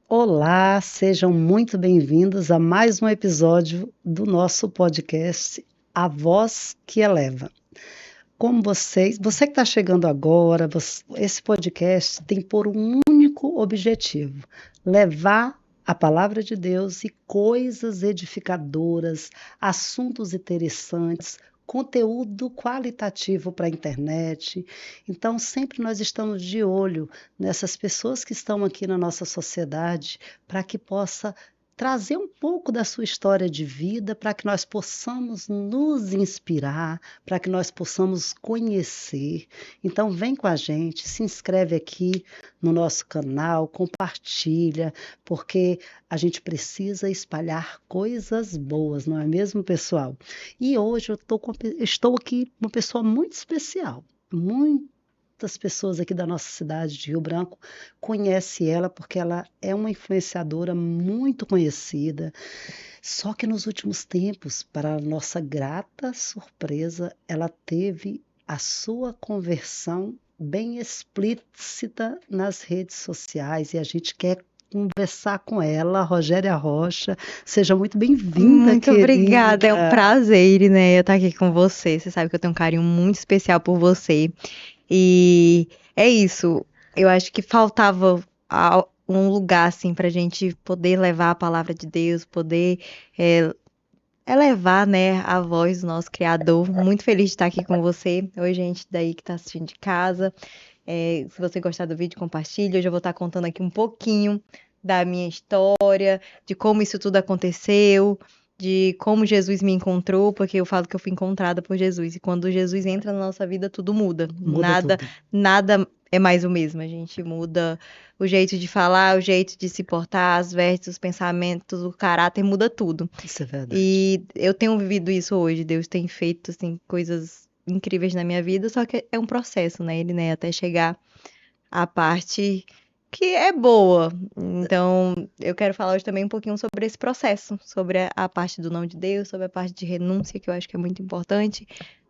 Olá, sejam muito bem-vindos a mais um episódio do nosso podcast A Voz que Eleva. Como você que está chegando agora, esse podcast tem por um único objetivo: levar a palavra de Deus e coisas edificadoras, assuntos interessantes, conteúdo qualitativo para a internet. Então, sempre nós estamos de olho nessas pessoas que estão aqui na nossa sociedade para que possa trazer um pouco da sua história de vida para que nós possamos nos inspirar, para que nós possamos conhecer. Então, vem com a gente, se inscreve aqui no nosso canal, compartilha, porque a gente precisa espalhar coisas boas, não é mesmo, pessoal? E hoje estou aqui com uma pessoa muito especial, muitas pessoas aqui da nossa cidade de Rio Branco conhecem ela porque ela é uma influenciadora muito conhecida. Só que nos últimos tempos, para a nossa grata surpresa, ela teve a sua conversão bem explícita nas redes sociais e a gente quer conversar com ela, Rogéria Rocha. Seja muito bem-vinda, Muito obrigada, é um querida. prazer, né, eu estar aqui com você. Você sabe que eu tenho um carinho muito especial por você. E é isso. Eu acho que faltava um lugar assim pra gente poder levar a palavra de Deus, poder é, elevar, né, a voz do nosso Criador. Muito feliz de estar aqui com você. Oi, gente daí que está assistindo de casa. Se você gostar do vídeo, compartilha. Hoje eu vou estar contando aqui um pouquinho da minha história, de como isso tudo aconteceu, de como Jesus me encontrou, porque eu falo que eu fui encontrada por Jesus. E quando Jesus entra na nossa vida, tudo muda. Muda Nada, tudo. nada é mais o mesmo. A gente muda o jeito de falar, o jeito de se portar, as vestes, os pensamentos, o caráter, muda tudo. Isso é verdade. E eu tenho vivido isso hoje. Deus tem feito assim coisas incríveis na minha vida, só que é um processo, né? Ele, né, até chegar à parte que é boa. Então, eu quero falar hoje também um pouquinho sobre esse processo, sobre a parte do não de Deus, sobre a parte de renúncia, que eu acho que é muito importante.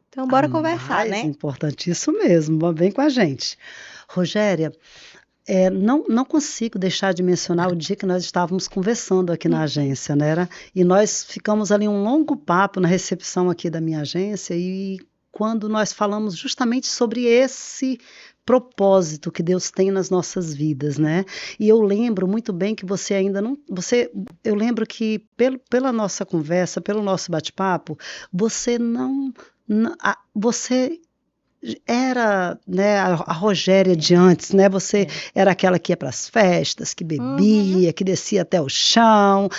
Então, A bora conversar, mais né? importante, isso mesmo, vem com a gente. Rogéria, não consigo deixar de mencionar o dia que nós estávamos conversando aqui na agência, né? E nós ficamos ali um longo papo na recepção aqui da minha agência e quando nós falamos justamente sobre esse propósito que Deus tem nas nossas vidas, né? E eu lembro muito bem que você ainda não, eu lembro que pela nossa conversa, pelo nosso bate-papo, você não, você era, né, a Rogéria de antes, né? Você era aquela que ia para as festas, que Uhum. bebia, que descia até o chão,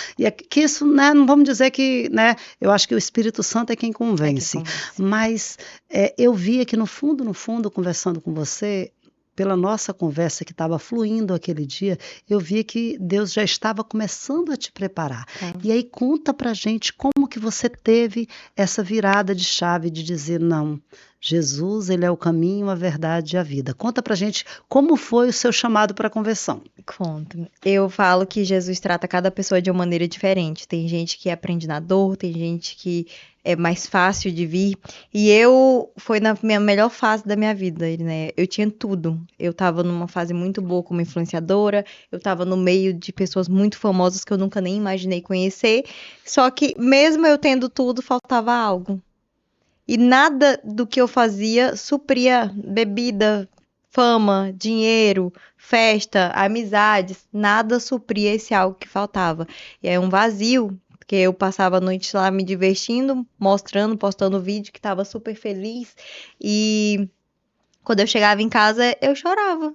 que isso, né, não vamos dizer que, né, eu acho que o Espírito Santo é quem É quem convence, convence. mas eu via que no fundo, conversando com você, pela nossa conversa que estava fluindo aquele dia, eu via que Deus já estava começando a te preparar. Tá. E aí conta pra gente como que você teve essa virada de chave de dizer não. Jesus, ele é o caminho, a verdade e a vida. Conta pra gente como foi o seu chamado para a conversão. Conto. Eu falo que Jesus trata cada pessoa de uma maneira diferente. Tem gente que aprende na dor, tem gente que é mais fácil de vir. E eu foi na minha melhor fase da minha vida, né? Eu tinha tudo. Eu tava numa fase muito boa como influenciadora, eu tava no meio de pessoas muito famosas que eu nunca nem imaginei conhecer. Só que mesmo eu tendo tudo, faltava algo. E nada do que eu fazia supria bebida, fama, dinheiro, festa, amizades, nada supria esse algo que faltava. E é um vazio, porque eu passava a noite lá me divertindo, mostrando, postando vídeo que estava super feliz. E quando eu chegava em casa, eu chorava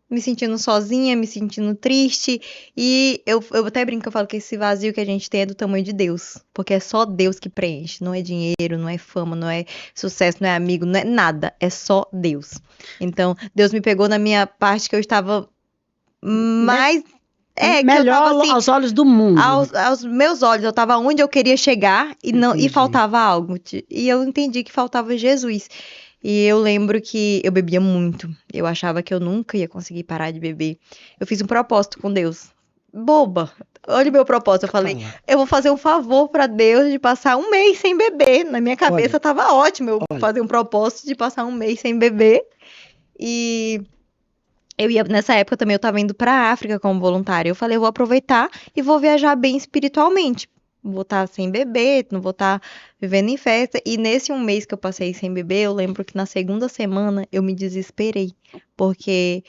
me sentindo sozinha, me sentindo triste. E eu até brinco, eu falo que esse vazio que a gente tem é do tamanho de Deus. Porque é só Deus que preenche. Não é dinheiro, não é fama, não é sucesso, não é amigo, não é nada. É só Deus. Então, Deus me pegou na minha parte que eu estava Me- mais. Que eu tava melhor assim, aos olhos do mundo. aos meus olhos, eu tava onde eu queria chegar e não e Entendi. faltava algo. E eu entendi que faltava Jesus. E eu lembro que eu bebia muito. Eu achava que eu nunca ia conseguir parar de beber. Eu fiz um propósito com Deus. Boba. Olha o meu propósito. Eu falei, Fala. eu vou fazer um favor pra Deus de passar um mês sem beber. Na minha Olha, cabeça tava ótimo eu olha. fazer um propósito de passar um mês sem beber. E Nessa época também eu tava indo pra África como voluntária. Eu falei, eu vou aproveitar e vou viajar bem espiritualmente. Vou estar sem beber, não vou estar vivendo em festa. E nesse um mês que eu passei sem beber, eu lembro que na segunda semana eu me desesperei. Porque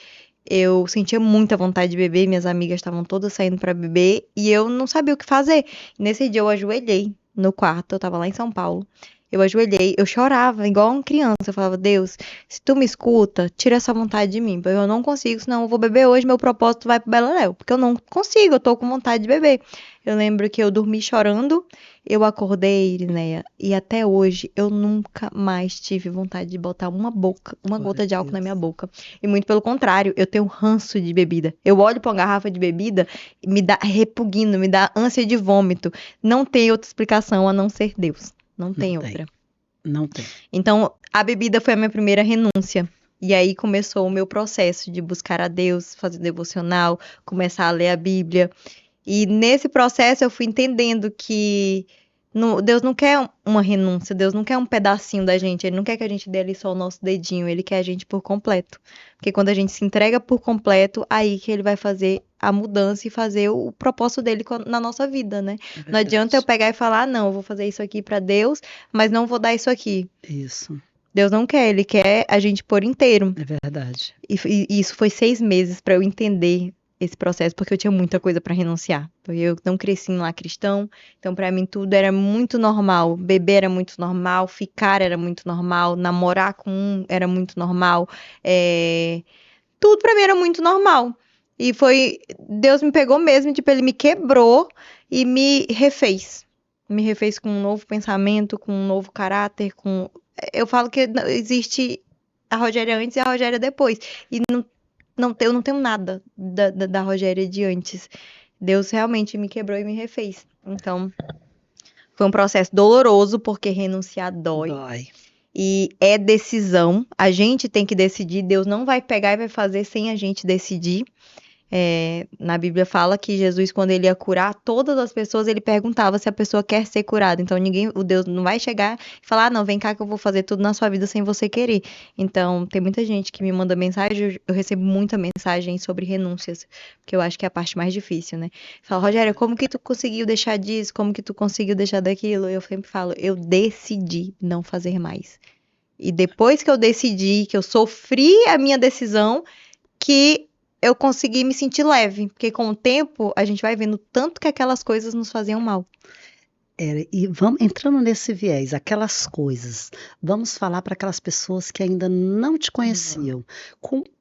eu sentia muita vontade de beber, minhas amigas estavam todas saindo pra beber e eu não sabia o que fazer. Nesse dia eu ajoelhei no quarto, eu tava lá em São Paulo. Eu ajoelhei, eu chorava igual uma criança. Eu falava, Deus, se tu me escuta, tira essa vontade de mim. Porque eu não consigo, senão eu vou beber hoje, meu propósito vai pro Beleléu. Porque eu não consigo, eu tô com vontade de beber. Eu lembro que eu dormi chorando, eu acordei, Irineia, e até hoje eu nunca mais tive vontade de botar uma Glória gota de a álcool na minha Deus. boca. E muito pelo contrário, eu tenho ranço de bebida. Eu olho pra uma garrafa de bebida, me dá repugno, me dá ânsia de vômito. Não tem outra explicação a não ser Deus. Não Não tem tem, outra. não tem. Então, a bebida foi a minha primeira renúncia. E aí começou o meu processo de buscar a Deus, fazer devocional, começar a ler a Bíblia. E nesse processo eu fui entendendo que Deus não quer uma renúncia, Deus não quer um pedacinho da gente, Ele não quer que a gente dê ali só o nosso dedinho, Ele quer a gente por completo. Porque quando a gente se entrega por completo, aí que Ele vai fazer a mudança e fazer o propósito dele na nossa vida, né? É Não adianta eu verdade. pegar e falar, ah, não, eu vou fazer isso aqui pra Deus, mas não vou dar isso aqui. Isso, Deus não quer, Ele quer a gente por inteiro. é verdade. E isso foi 6 meses para eu entender esse processo, porque eu tinha muita coisa para renunciar. Porque eu não cresci em lar cristão, então para mim tudo era muito normal. Beber era muito normal, ficar era muito normal, namorar com um era muito normal. Tudo para mim era muito normal. E foi. Deus me pegou mesmo, tipo, ele me quebrou e me refez. Me refez com um novo pensamento, com um novo caráter, com. Eu falo que existe a Rogéria antes e a Rogéria depois. E eu não tenho nada da Rogéria de antes. Deus realmente me quebrou e me refez. Então, foi um processo doloroso, porque renunciar dói. Dói. E é decisão. A gente tem que decidir. Deus não vai pegar e vai fazer sem a gente decidir. Na Bíblia fala que Jesus, quando ele ia curar todas as pessoas, ele perguntava se a pessoa quer ser curada. Então, o Deus não vai chegar e falar, ah, não, vem cá que eu vou fazer tudo na sua vida sem você querer. Então, tem muita gente que me manda mensagem, eu recebo muita mensagem sobre renúncias, que eu acho que é a parte mais difícil, né? Fala, Rogério, como que tu conseguiu deixar disso? Como que tu conseguiu deixar daquilo? Eu sempre falo, eu decidi não fazer mais. E depois que eu decidi, que eu sofri a minha decisão, que eu consegui me sentir leve, porque com o tempo a gente vai vendo tanto que aquelas coisas nos faziam mal. E vamos entrando nesse viés, aquelas coisas. Vamos falar para aquelas pessoas que ainda não te conheciam.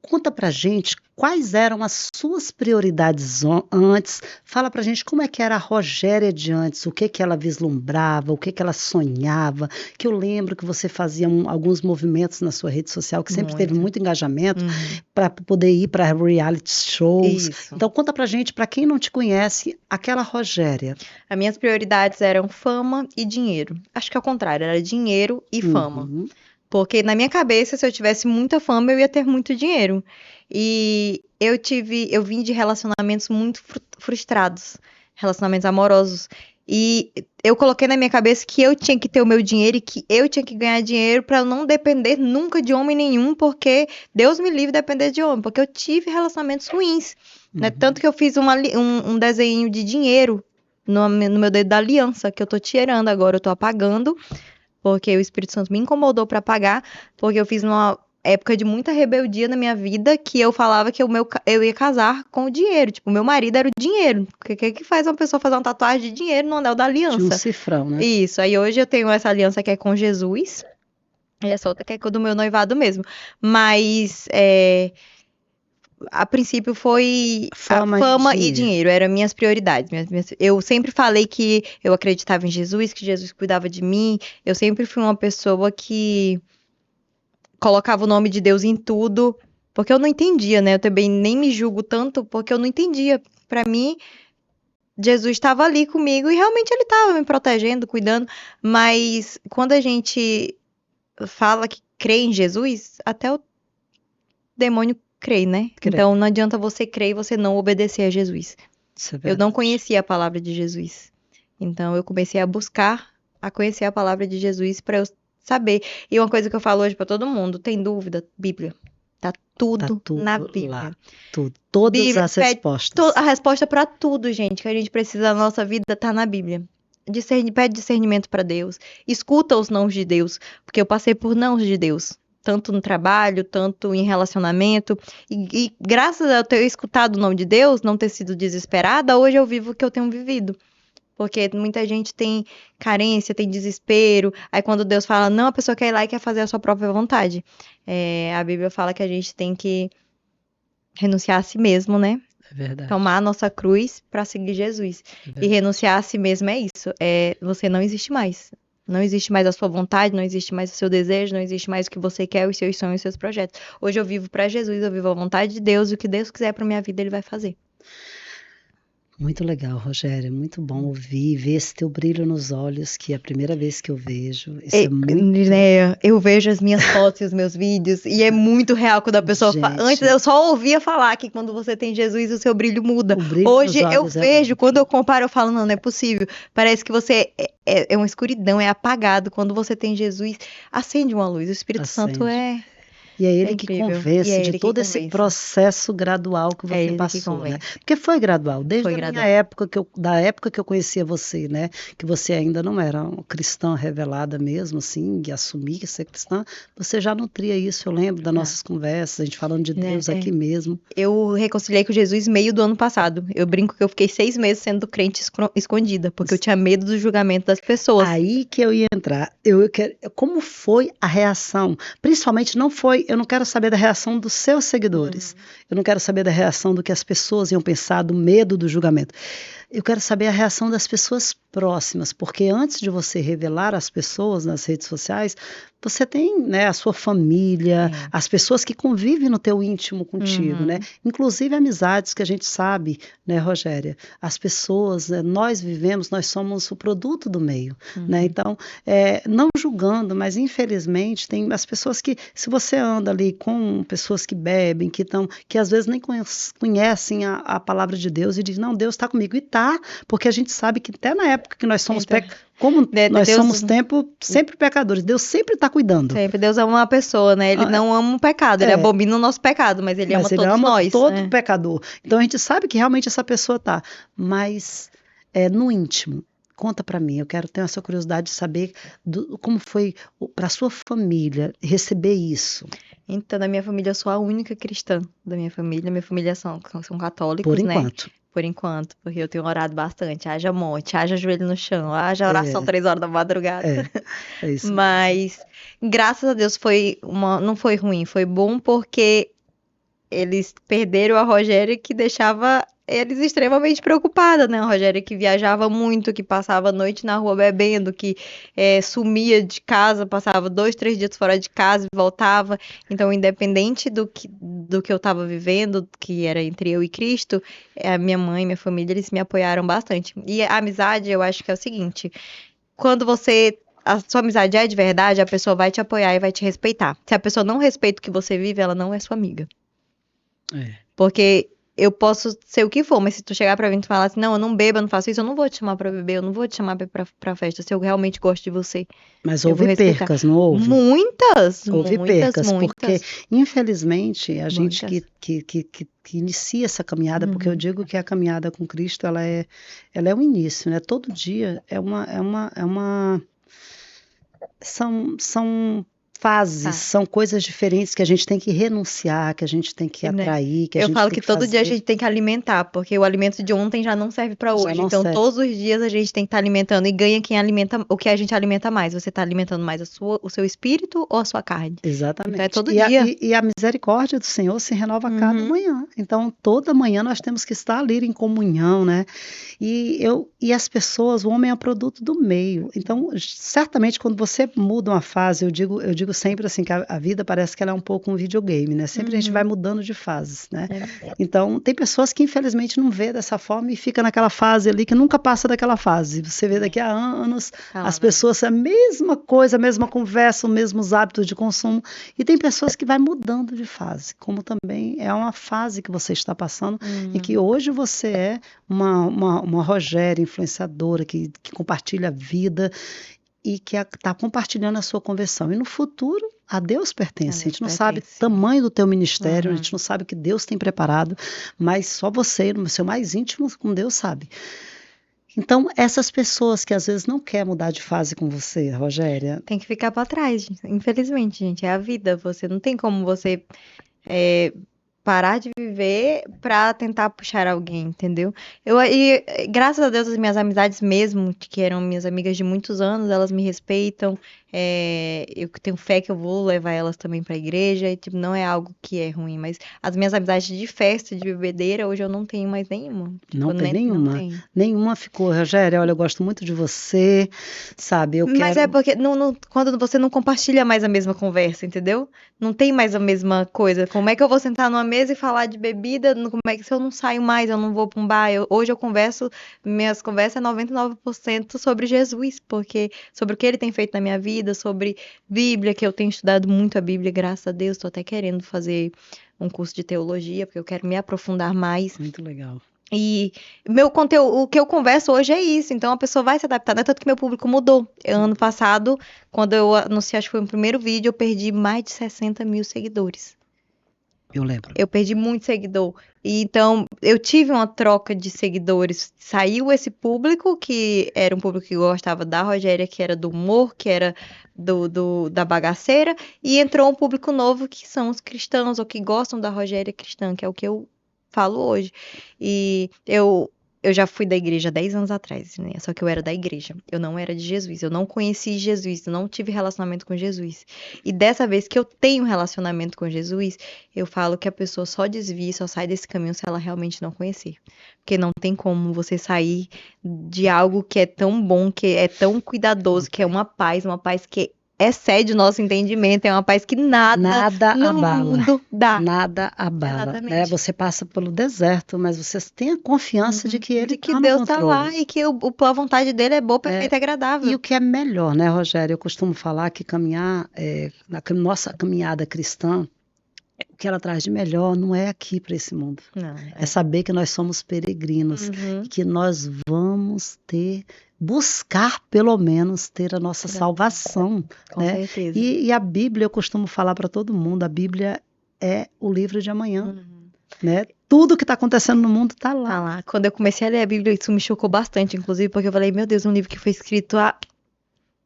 Conta pra gente quais eram as suas prioridades antes. Fala pra gente como é que era a Rogéria de antes, o que que ela vislumbrava, o que que ela sonhava. Que eu lembro que você fazia alguns movimentos na sua rede social que sempre teve Muito. muito engajamento Uhum. para poder ir para reality shows. Isso. Então conta pra gente, para quem não te conhece, aquela Rogéria. As minhas prioridades eram fama e dinheiro. Acho que ao contrário, era dinheiro e fama. Uhum. Porque na minha cabeça, se eu tivesse muita fama, eu ia ter muito dinheiro. E eu vim de relacionamentos muito frustrados, relacionamentos amorosos. E eu coloquei na minha cabeça que eu tinha que ter o meu dinheiro e que eu tinha que ganhar dinheiro para eu não depender nunca de homem nenhum, porque Deus me livre de depender de homem, porque eu tive relacionamentos ruins, né? Tanto que eu fiz um desenho de dinheiro no meu dedo da aliança, que eu tô tirando agora, eu tô apagando, porque o Espírito Santo me incomodou para pagar, porque eu fiz uma época de muita rebeldia na minha vida, que eu falava que eu ia casar com o dinheiro, tipo, o meu marido era o dinheiro. O que faz uma pessoa fazer uma tatuagem de dinheiro no anel da De um aliança? cifrão, né? Isso, aí hoje eu tenho essa aliança que é com Jesus, e essa outra que é com do meu noivado mesmo. Mas a princípio foi a Fama e fama e dinheiro. dinheiro, eram minhas prioridades. Eu sempre falei que eu acreditava em Jesus, que Jesus cuidava de mim. Eu sempre fui uma pessoa que colocava o nome de Deus em tudo, porque eu não entendia, né? Eu também nem me julgo tanto, porque eu não entendia. Pra mim, Jesus estava ali comigo e realmente ele estava me protegendo, cuidando. Mas quando a gente fala que crê em Jesus, até o demônio crê, né? Crê. Então não adianta você crer e você não obedecer a Jesus. Isso é Eu não verdade. conhecia a palavra de Jesus. Então eu comecei a buscar, a conhecer a palavra de Jesus para eu saber. E uma coisa que eu falo hoje para todo mundo, tem dúvida? Bíblia. Tá Tá tudo na tudo Bíblia. lá, tudo, todas Bíblia as pede respostas. a resposta para tudo, gente, que a gente precisa na nossa vida tá na Bíblia. Pede discernimento para Deus. Escuta os nãos de Deus, porque eu passei por nãos de Deus, tanto no trabalho, tanto em relacionamento. E graças a eu ter escutado o nome de Deus, não ter sido desesperada, hoje eu vivo o que eu tenho vivido. Porque muita gente tem carência, tem desespero. Aí quando Deus fala, não, a pessoa quer ir lá e quer fazer a sua própria vontade. A Bíblia fala que a gente tem que renunciar a si mesmo, né? É verdade, Tomar a nossa cruz para seguir Jesus. é E verdade. renunciar a si mesmo é isso. Você não existe mais. Não existe mais a sua vontade, não existe mais o seu desejo, não existe mais o que você quer, os seus sonhos, os seus projetos. Hoje eu vivo para Jesus, eu vivo a vontade de Deus, o que Deus quiser para minha vida, Ele vai fazer. Muito legal, Rogério, muito bom ouvir, ver esse teu brilho nos olhos, que é a primeira vez que eu vejo. Isso é muito. Né, eu vejo as minhas fotos e os meus vídeos e é muito real quando a pessoa Antes Gente, eu só ouvia falar que quando você tem Jesus o seu brilho muda. o brilho nos Hoje eu olhos é vejo, quando único. eu comparo, eu falo, não é possível. Parece que você é uma escuridão, é apagado. Quando você tem Jesus, acende uma luz. O Espírito Santo Acende. E é é ele que incrível. E convence é de ele que todo esse convence. processo gradual que É você ele que passou, né? convence. Porque foi gradual, desde Foi a minha gradual. época, da época que eu conhecia você, né? Que você ainda não era uma cristã revelada mesmo, assim, e assumir que ser cristã, você já nutria isso, eu lembro das Já. nossas conversas, a gente falando de Né, Deus aqui mesmo. Eu reconciliei com Jesus meio do ano passado. Eu brinco que eu fiquei 6 meses sendo crente escondida, porque eu tinha medo do julgamento das pessoas. Aí que eu ia entrar. Como foi a reação? Principalmente não foi, eu não quero saber da reação dos seus seguidores. Eu não quero saber da reação do que as pessoas iam pensar, do medo do julgamento. Eu quero saber a reação das pessoas próximas, porque antes de você revelar as pessoas nas redes sociais, você tem, né, a sua família, as pessoas que convivem no teu íntimo contigo, né? Inclusive amizades que a gente sabe, né, Rogéria? As pessoas, nós vivemos, nós somos o produto do meio, né? Então, não julgando, mas infelizmente tem as pessoas que, se você anda ali com pessoas que bebem, que às vezes nem conhecem a palavra de Deus e dizem, não, Deus está comigo. E tá, porque a gente sabe que até na época que nós somos como nós Deus, somos sempre pecadores, Deus sempre está cuidando. sempre Deus ama uma pessoa, né? Ele não ama um pecado, ele abomina o nosso pecado, mas ele ama todos nós. Todo pecador. Então a gente sabe que realmente essa pessoa tá, mas no íntimo. Conta para mim, eu quero ter essa curiosidade de saber como foi para sua família receber isso. Então, na minha família, eu sou a única cristã da minha família. Minha família são católicos, Por né? enquanto. Por enquanto, porque eu tenho orado bastante. Haja monte, haja joelho no chão, haja oração 3 horas da madrugada. É isso. Mas, graças a Deus, não foi ruim. Foi bom porque eles perderam a Rogéria, que deixava eles extremamente preocupadas, né? A Rogéria que viajava muito, que passava a noite na rua bebendo, que sumia de casa, passava 2, 3 dias fora de casa e voltava. Então, independente do que eu estava vivendo, que era entre eu e Cristo, a minha mãe, minha família, eles me apoiaram bastante. E a amizade, eu acho que é o seguinte, quando a sua amizade é de verdade, a pessoa vai te apoiar e vai te respeitar. Se a pessoa não respeita o que você vive, ela não é sua amiga. Porque eu posso ser o que for, mas se tu chegar pra mim e falar assim, não, eu não bebo, eu não faço isso, eu não vou te chamar pra beber, eu não vou te chamar pra festa, se eu realmente gosto de você. Mas houve percas, não houve? Muitas, houve percas, porque infelizmente a gente que inicia essa caminhada, porque eu digo que a caminhada com Cristo ela é um início, né? Todo dia são fases, são coisas diferentes que a gente tem que renunciar, que a gente tem que atrair, que a gente Eu falo tem que todo dia a gente tem que alimentar, porque o alimento de ontem já não serve para hoje. Então, todos os dias a gente tem que estar alimentando e ganha quem alimenta, o que a gente alimenta mais. Você está alimentando mais o seu espírito ou a sua carne? Exatamente. Então, é todo dia. E a misericórdia do Senhor se renova a cada manhã. Então, toda manhã nós temos que estar ali em comunhão, né? E as pessoas, o homem é produto do meio. Então, certamente, quando você muda uma fase, eu digo sempre assim, que a vida parece que ela é um pouco um videogame, né? Sempre a gente vai mudando de fases, né? Então, tem pessoas que infelizmente não vê dessa forma e fica naquela fase ali que nunca passa daquela fase. Você vê daqui a anos as pessoas, a mesma coisa, a mesma conversa, os mesmos hábitos de consumo. E tem pessoas que vai mudando de fase, como também é uma fase que você está passando e que hoje você é uma Rogéria influenciadora que compartilha a vida e que está compartilhando a sua conversão. E no futuro, a Deus pertence. A Deus gente não sabe o pertence. tamanho do teu ministério, a Uhum. gente não sabe o que Deus tem preparado, mas só você, no seu mais íntimo, com Deus sabe. Então, essas pessoas que às vezes não querem mudar de fase com você, Rogéria, Tem que ficar pra trás, infelizmente, gente. É a vida. Você não tem como você parar de viver pra tentar puxar alguém, entendeu? Graças a Deus, as minhas amizades mesmo, que eram minhas amigas de muitos anos, elas me respeitam. Eu tenho fé que eu vou levar elas também pra igreja, e tipo, não é algo que é ruim, mas as minhas amizades de festa, de bebedeira, hoje eu não tenho mais nenhuma. não Tipo, tem não nenhuma. tenho. Nenhuma ficou, Rogéria, olha, eu gosto muito de você, sabe? Eu Mas é quero. porque quando você não compartilha mais a mesma conversa, entendeu? Não tem mais a mesma coisa. Como é que eu vou sentar numa mesa e falar de bebida? Como é que se eu não saio mais, eu não vou para um bar? Hoje eu converso, minhas conversas é 99% sobre Jesus, porque sobre o que ele tem feito na minha vida, sobre Bíblia, que eu tenho estudado muito a Bíblia, graças a Deus, estou até querendo fazer um curso de teologia, porque eu quero me aprofundar mais. Muito legal. E meu conteúdo, o que eu converso hoje é isso, então a pessoa vai se adaptar, não é tanto que meu público mudou. Ano passado, quando eu anunciei, acho que foi o primeiro vídeo, eu perdi mais de 60 mil seguidores. Eu lembro. Eu perdi muito seguidor. E então, eu tive uma troca de seguidores. Saiu esse público, que era um público que gostava da Rogéria, que era do humor, que era da bagaceira, e entrou um público novo, que são os cristãos, ou que gostam da Rogéria cristã, que é o que eu falo hoje. E eu já fui da igreja 10 anos atrás, né? Só que eu era da igreja. Eu não era de Jesus. Eu não conheci Jesus. Eu não tive relacionamento com Jesus. E dessa vez que eu tenho relacionamento com Jesus, eu falo que a pessoa só desvia, só sai desse caminho se ela realmente não conhecer. Porque não tem como você sair de algo que é tão bom, que é tão cuidadoso, que é uma paz que excede o nosso entendimento, é uma paz que nada no abala. mundo dá. Nada abala, né? Exatamente. Você passa pelo deserto, mas você tem a confiança de que ele De que está no Deus tá lá controle. e que a vontade dele é boa, É, perfeita e e agradável. o que é melhor, né, Rogério? Eu costumo falar que caminhar, nossa caminhada cristã, o que ela traz de melhor não é aqui para esse mundo. Não, É saber que nós somos peregrinos e que nós vamos buscar pelo menos ter a nossa salvação, com né? certeza. E a Bíblia, eu costumo falar para todo mundo, a Bíblia é o livro de amanhã, né? Tudo que está acontecendo no mundo está lá. Tá lá. Quando eu comecei a ler a Bíblia, isso me chocou bastante, inclusive, porque eu falei, meu Deus, um livro que foi escrito há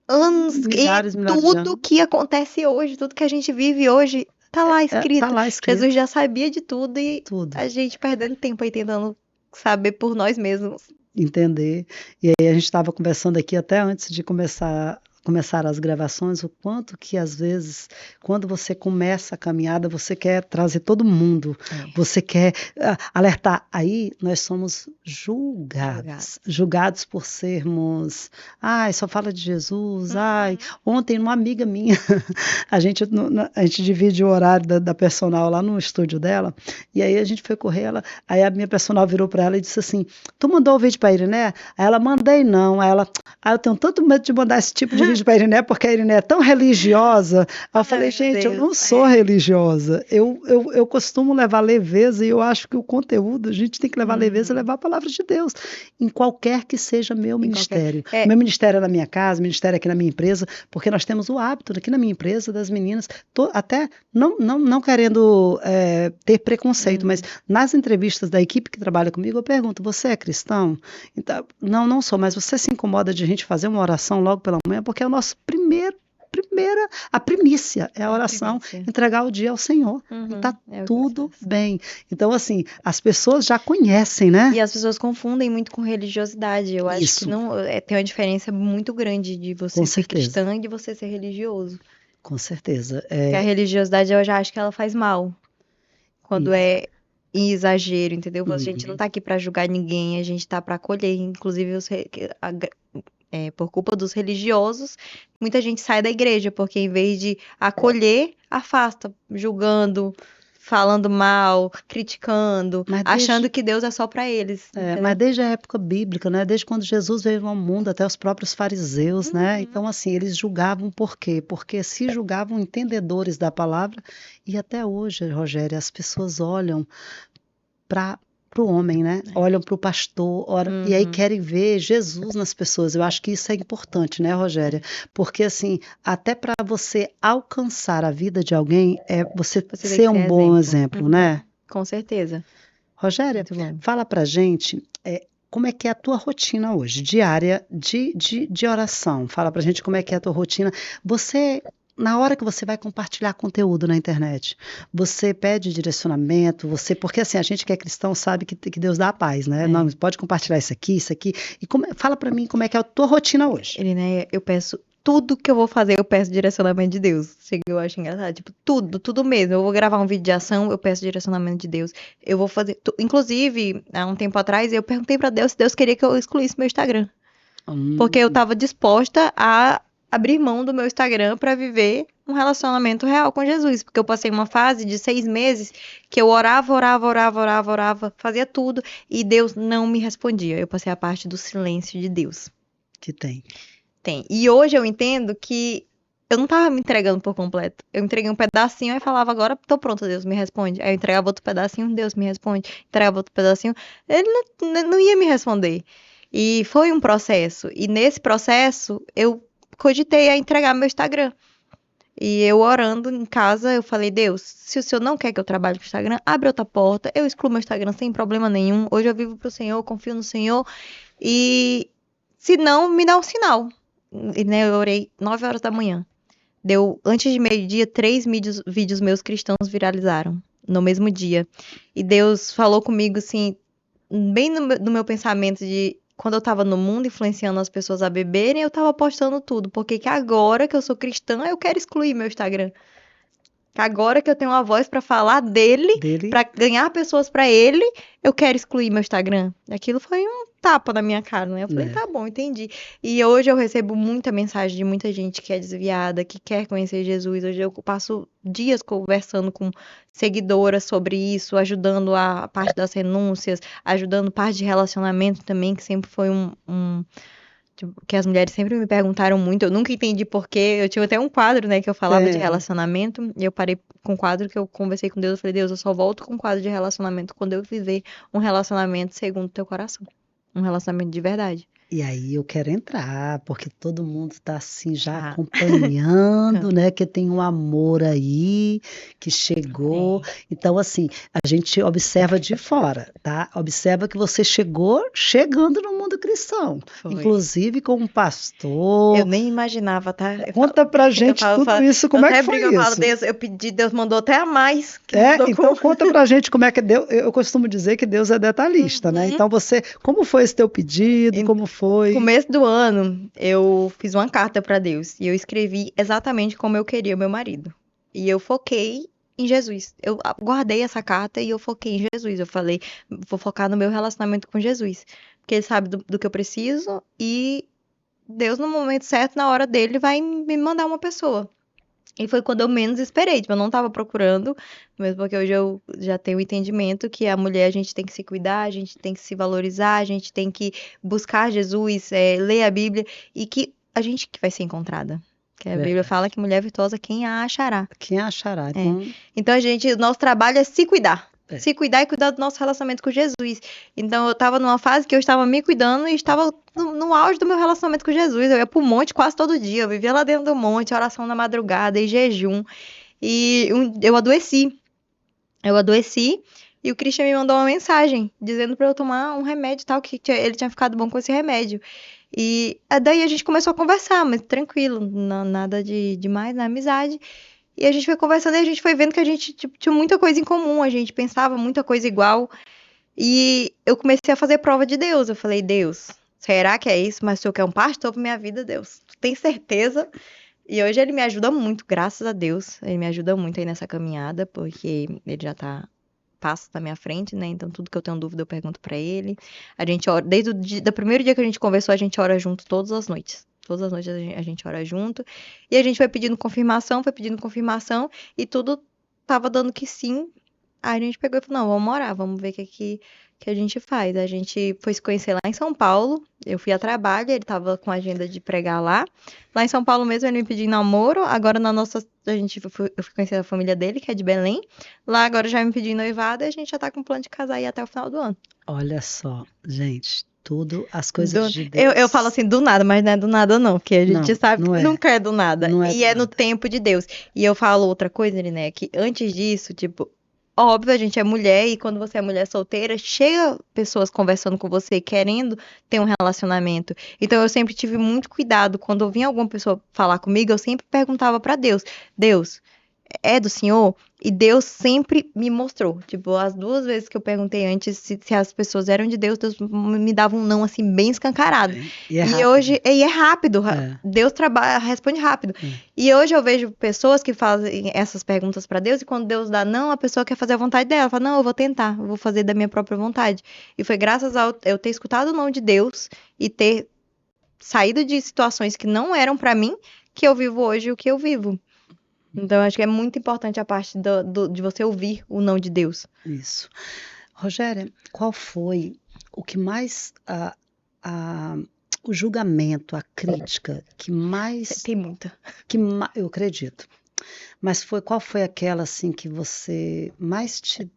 anos, Milhares, e milhares de tudo anos. que acontece hoje, tudo que a gente vive hoje, tá lá Está escrito. lá escrito Jesus já sabia de tudo e tudo. a gente perdendo tempo aí tentando saber por nós mesmos. Entender. E aí a gente estava conversando aqui até antes de começar as gravações, o quanto que às vezes, quando você começa a caminhada, você quer trazer todo mundo, você quer alertar. Aí nós somos julgados por sermos, ai, só fala de Jesus, ai. Ontem uma amiga minha, a gente divide o horário da personal lá no estúdio dela, e aí a gente foi correr, aí a minha personal virou para ela e disse assim, tu mandou o vídeo para a Iriné? Aí ela, mandei não. Aí ela, eu tenho tanto medo de mandar esse tipo de vídeo para a Iriné, porque a Iriné é tão religiosa. Aí eu falei, gente, eu não sou religiosa. Eu costumo levar leveza e eu acho que o conteúdo, a gente tem que levar leveza e levar a palavra de Deus, em qualquer que seja meu ministério. Meu ministério é na minha casa, ministério é aqui na minha empresa, porque nós temos o hábito aqui na minha empresa das meninas, até não querendo ter preconceito, mas nas entrevistas da equipe que trabalha comigo, eu pergunto, você é cristão? Então, não sou, mas você se incomoda de a gente fazer uma oração logo pela manhã, porque é o nosso a primícia é a oração, entregar o dia ao Senhor. E tá tudo bem. Então, assim, as pessoas já conhecem, né? E as pessoas confundem muito com religiosidade. Eu acho que não, tem uma diferença muito grande de você ser cristã e de você ser religioso. Com certeza. Porque a religiosidade, eu já acho que ela faz mal. Quando é em exagero, entendeu? A gente não tá aqui pra julgar ninguém, a gente tá pra acolher. Inclusive, por culpa dos religiosos, muita gente sai da igreja, porque em vez de acolher, afasta, julgando, falando mal, criticando, achando que Deus é só para eles. Mas desde a época bíblica, né? Desde quando Jesus veio ao mundo, até os próprios fariseus, né? Então, assim, eles julgavam por quê? Porque se julgavam entendedores da palavra, e até hoje, Rogério, as pessoas olham para para o homem, né? Olham para o pastor, e aí Uhum. querem ver Jesus nas pessoas. Eu acho que isso é importante, né, Rogéria? Porque assim, até para você alcançar a vida de alguém, é você Você tem que ser ser um bom exemplo. exemplo, né? Com certeza. Rogéria, Muito bom. fala pra gente, como é que é a tua rotina hoje, diária de oração. Fala pra gente como é que é a tua rotina. Você, na hora que você vai compartilhar conteúdo na internet, você pede direcionamento, porque assim, a gente que é cristão sabe que Deus dá a paz, né? Não, É. pode compartilhar isso aqui. E fala pra mim como é que é a tua rotina hoje. Ele, né, eu peço tudo que eu vou fazer, eu peço direcionamento de Deus. Chega, eu acho engraçado, tipo, tudo mesmo. Eu vou gravar um vídeo de ação, eu peço direcionamento de Deus. Eu vou fazer, inclusive, há um tempo atrás, eu perguntei pra Deus se Deus queria que eu excluísse meu Instagram, porque eu Hum, tava disposta a abrir mão do meu Instagram pra viver um relacionamento real com Jesus, porque eu passei uma fase de 6 meses que eu orava, fazia tudo e Deus não me respondia. Eu passei a parte do silêncio de Deus. que tem. Tem. E hoje eu entendo que eu não tava me entregando por completo. Eu entreguei um pedacinho e falava, agora tô pronto, Deus me responde. Aí eu entregava outro pedacinho, Deus me responde. Entregava outro pedacinho, ele não ia me responder. E foi um processo. E nesse processo, eu cogitei a entregar meu Instagram. E eu orando em casa, eu falei, Deus, se o Senhor não quer que eu trabalhe com o Instagram, abre outra porta, eu excluo meu Instagram sem problema nenhum. Hoje eu vivo pro Senhor, confio no Senhor. E se não, me dá um sinal. E, né, eu orei 9 horas da manhã. Deu, antes de meio-dia, 3 vídeos meus cristãos viralizaram no mesmo dia. E Deus falou comigo assim, bem no meu pensamento de quando eu tava no mundo influenciando as pessoas a beberem, eu tava postando tudo. Porque que agora que eu sou cristã, eu quero excluir meu Instagram. Que agora que eu tenho uma voz pra falar dele, Dele, pra ganhar pessoas pra ele, eu quero excluir meu Instagram. Aquilo foi um tapa na minha cara, né? Eu falei, né? tá bom, entendi. E hoje eu recebo muita mensagem de muita gente que é desviada, que quer conhecer Jesus. Hoje eu passo dias conversando com seguidoras sobre isso, ajudando a parte das renúncias, ajudando parte de relacionamento também, que sempre foi tipo, que as mulheres sempre me perguntaram muito, eu nunca entendi por quê. Eu tinha até um quadro, né, que eu falava de É, relacionamento, e eu parei com um quadro que eu conversei com Deus, eu falei, Deus, eu só volto com um quadro de relacionamento quando eu viver um relacionamento segundo o teu coração. Um relacionamento de verdade. e aí eu quero entrar, porque todo mundo está assim já Ah, acompanhando, né? Que tem um amor aí que chegou. tem. Então, assim, a gente observa de fora, tá? Observa que você chegou chegando no mundo cristão, Foi. inclusive com um Eu pastor. nem imaginava, tá? Conta pra Eu gente falo, eu tudo falo- isso, eu como é que até brinco, foi eu falo, isso? Deus, eu pedi, Deus mandou até a mais que nos Então documentos. conta pra gente como é que Deus. Eu costumo dizer que Deus é detalhista, né? Então você, como foi esse teu pedido? Como foi? Começo do ano, eu fiz uma carta para Deus e eu escrevi exatamente como eu queria o meu marido. E eu foquei em Jesus. Eu guardei essa carta e eu foquei em Jesus. Eu falei, vou focar no meu relacionamento com Jesus, porque ele sabe do que eu preciso e Deus, no momento certo, na hora dele, vai me mandar uma pessoa. E foi quando eu menos esperei, tipo, eu não tava procurando, mesmo porque hoje eu já tenho o entendimento que a mulher a gente tem que se cuidar, a gente tem que se valorizar, a gente tem que buscar Jesus, ler a Bíblia e que a gente que vai ser encontrada. Que a Bíblia fala Verdade. que mulher virtuosa quem a achará. Quem achará? É. Então, Então o nosso trabalho é se cuidar. é. Se cuidar e cuidar do nosso relacionamento com Jesus. Então eu tava numa fase que eu estava me cuidando e estava no auge do meu relacionamento com Jesus. Eu ia pro monte quase todo dia. Eu vivia lá dentro do monte, oração na madrugada e jejum. E eu adoeci. Eu adoeci e o Christian me mandou uma mensagem dizendo pra eu tomar um remédio e tal, que ele tinha ficado bom com esse remédio. E daí a gente começou a conversar, mas tranquilo, nada de demais, na amizade. E a gente foi conversando e a gente foi vendo que a gente tipo, tinha muita coisa em comum, a gente pensava muita coisa igual. E eu comecei a fazer prova de Deus. Eu falei, Deus, será que é isso? Mas o Senhor quer um pastor pra minha vida, Deus? Tu tem certeza? E hoje ele me ajuda muito, graças a Deus. Ele me ajuda muito aí nessa caminhada, porque ele já tá passo na minha frente, né? Então tudo que eu tenho dúvida eu pergunto pra ele. A gente ora, desde do primeiro dia que a gente conversou, a gente ora junto todas as noites. Todas as noites a gente ora junto. E a gente foi pedindo confirmação, e tudo tava dando que sim. Aí a gente pegou e falou, não, vamos orar, vamos ver o que que a gente faz. A gente foi se conhecer lá em São Paulo. Eu fui a trabalho, ele tava com a agenda de pregar lá. Lá em São Paulo mesmo ele me pediu em namoro. Agora eu fui conhecer a família dele, que é de Belém. Lá agora já me pediu em noivado e a gente já tá com plano de casar aí até o final do ano. Olha só, gente, tudo as coisas de Eu falo Deus. assim, do nada, mas não é do nada não, porque a gente Não, sabe não que é. nunca é do nada. Não é E do é no nada. tempo de Deus. E eu falo outra coisa, né, que antes disso, tipo, óbvio, a gente é mulher e quando você é mulher solteira, chega pessoas conversando com você, querendo ter um relacionamento. Então eu sempre tive muito cuidado. Quando eu vinha alguma pessoa falar comigo, eu sempre perguntava pra Deus, Deus, é do Senhor? E Deus sempre me mostrou. Tipo, as 2 vezes que eu perguntei antes se as pessoas eram de Deus, Deus me dava um não, assim, bem escancarado. E é E rápido. hoje, e é rápido, É, Deus trabalha, responde rápido. é. E hoje eu vejo pessoas que fazem essas perguntas pra Deus e quando Deus dá não, a pessoa quer fazer a vontade dela. Fala, não, eu vou tentar, eu vou fazer da minha própria vontade. E foi graças a eu ter escutado o não de Deus e ter saído de situações que não eram pra mim, que eu vivo hoje o que eu vivo. Então, eu acho que é muito importante a parte de você ouvir o não de Deus. Isso. Rogéria, qual foi o que mais a- o julgamento, a crítica Tem muita. eu acredito. Mas qual foi aquela assim que você mais te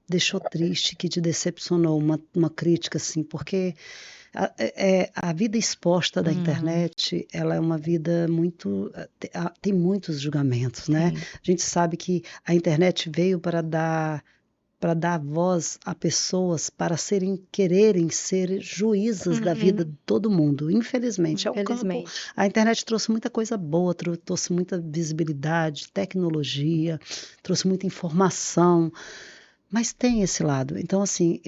deixou triste, que te decepcionou, uma crítica assim, porque a vida exposta da internet, ela é uma vida muito, tem muitos julgamentos, né? Sim. A gente sabe que a internet veio para dar voz a pessoas para quererem ser juízas da vida de todo mundo. Infelizmente, é um campo. Infelizmente. A internet trouxe muita coisa boa, trouxe muita visibilidade, tecnologia, trouxe muita informação, mas tem esse lado. Então, assim,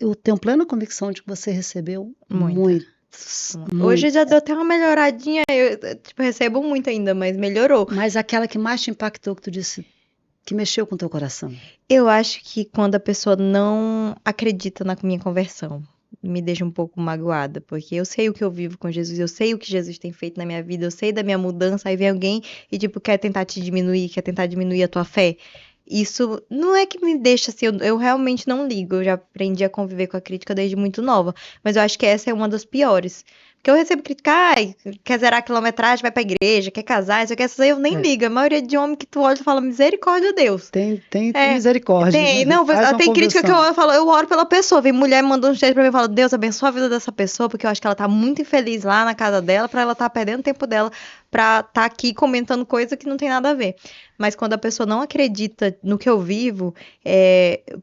eu tenho plena convicção de que você recebeu Muita. Hoje já deu até uma melhoradinha. Eu, tipo, recebo muito ainda, mas melhorou. Mas aquela que mais te impactou, que tu disse, que mexeu com o teu coração. Eu acho que quando a pessoa não acredita na minha conversão, me deixa um pouco magoada, porque eu sei o que eu vivo com Jesus, eu sei o que Jesus tem feito na minha vida, eu sei da minha mudança, aí vem alguém e, tipo, quer tentar te diminuir, quer tentar diminuir a tua fé. Isso não é que me deixa assim, eu realmente não ligo, eu já aprendi a conviver com a crítica desde muito nova, mas eu acho que essa é uma das piores. Porque eu recebo crítica, ai, quer zerar a quilometragem, vai pra igreja, quer casar, isso aqui, essas aí eu nem ligo. A maioria de homem que tu olha e fala, misericórdia, Deus. Tem É, misericórdia. Tem, Né? não, Faz uma tem crítica que conversão. eu falo, eu oro pela pessoa. Vem mulher mandando um texto pra mim e fala, Deus abençoa a vida dessa pessoa, porque eu acho que ela tá muito infeliz lá na casa dela, pra ela tá perdendo tempo dela pra tá aqui comentando coisa que não tem nada a ver. Mas quando a pessoa não acredita no que eu vivo,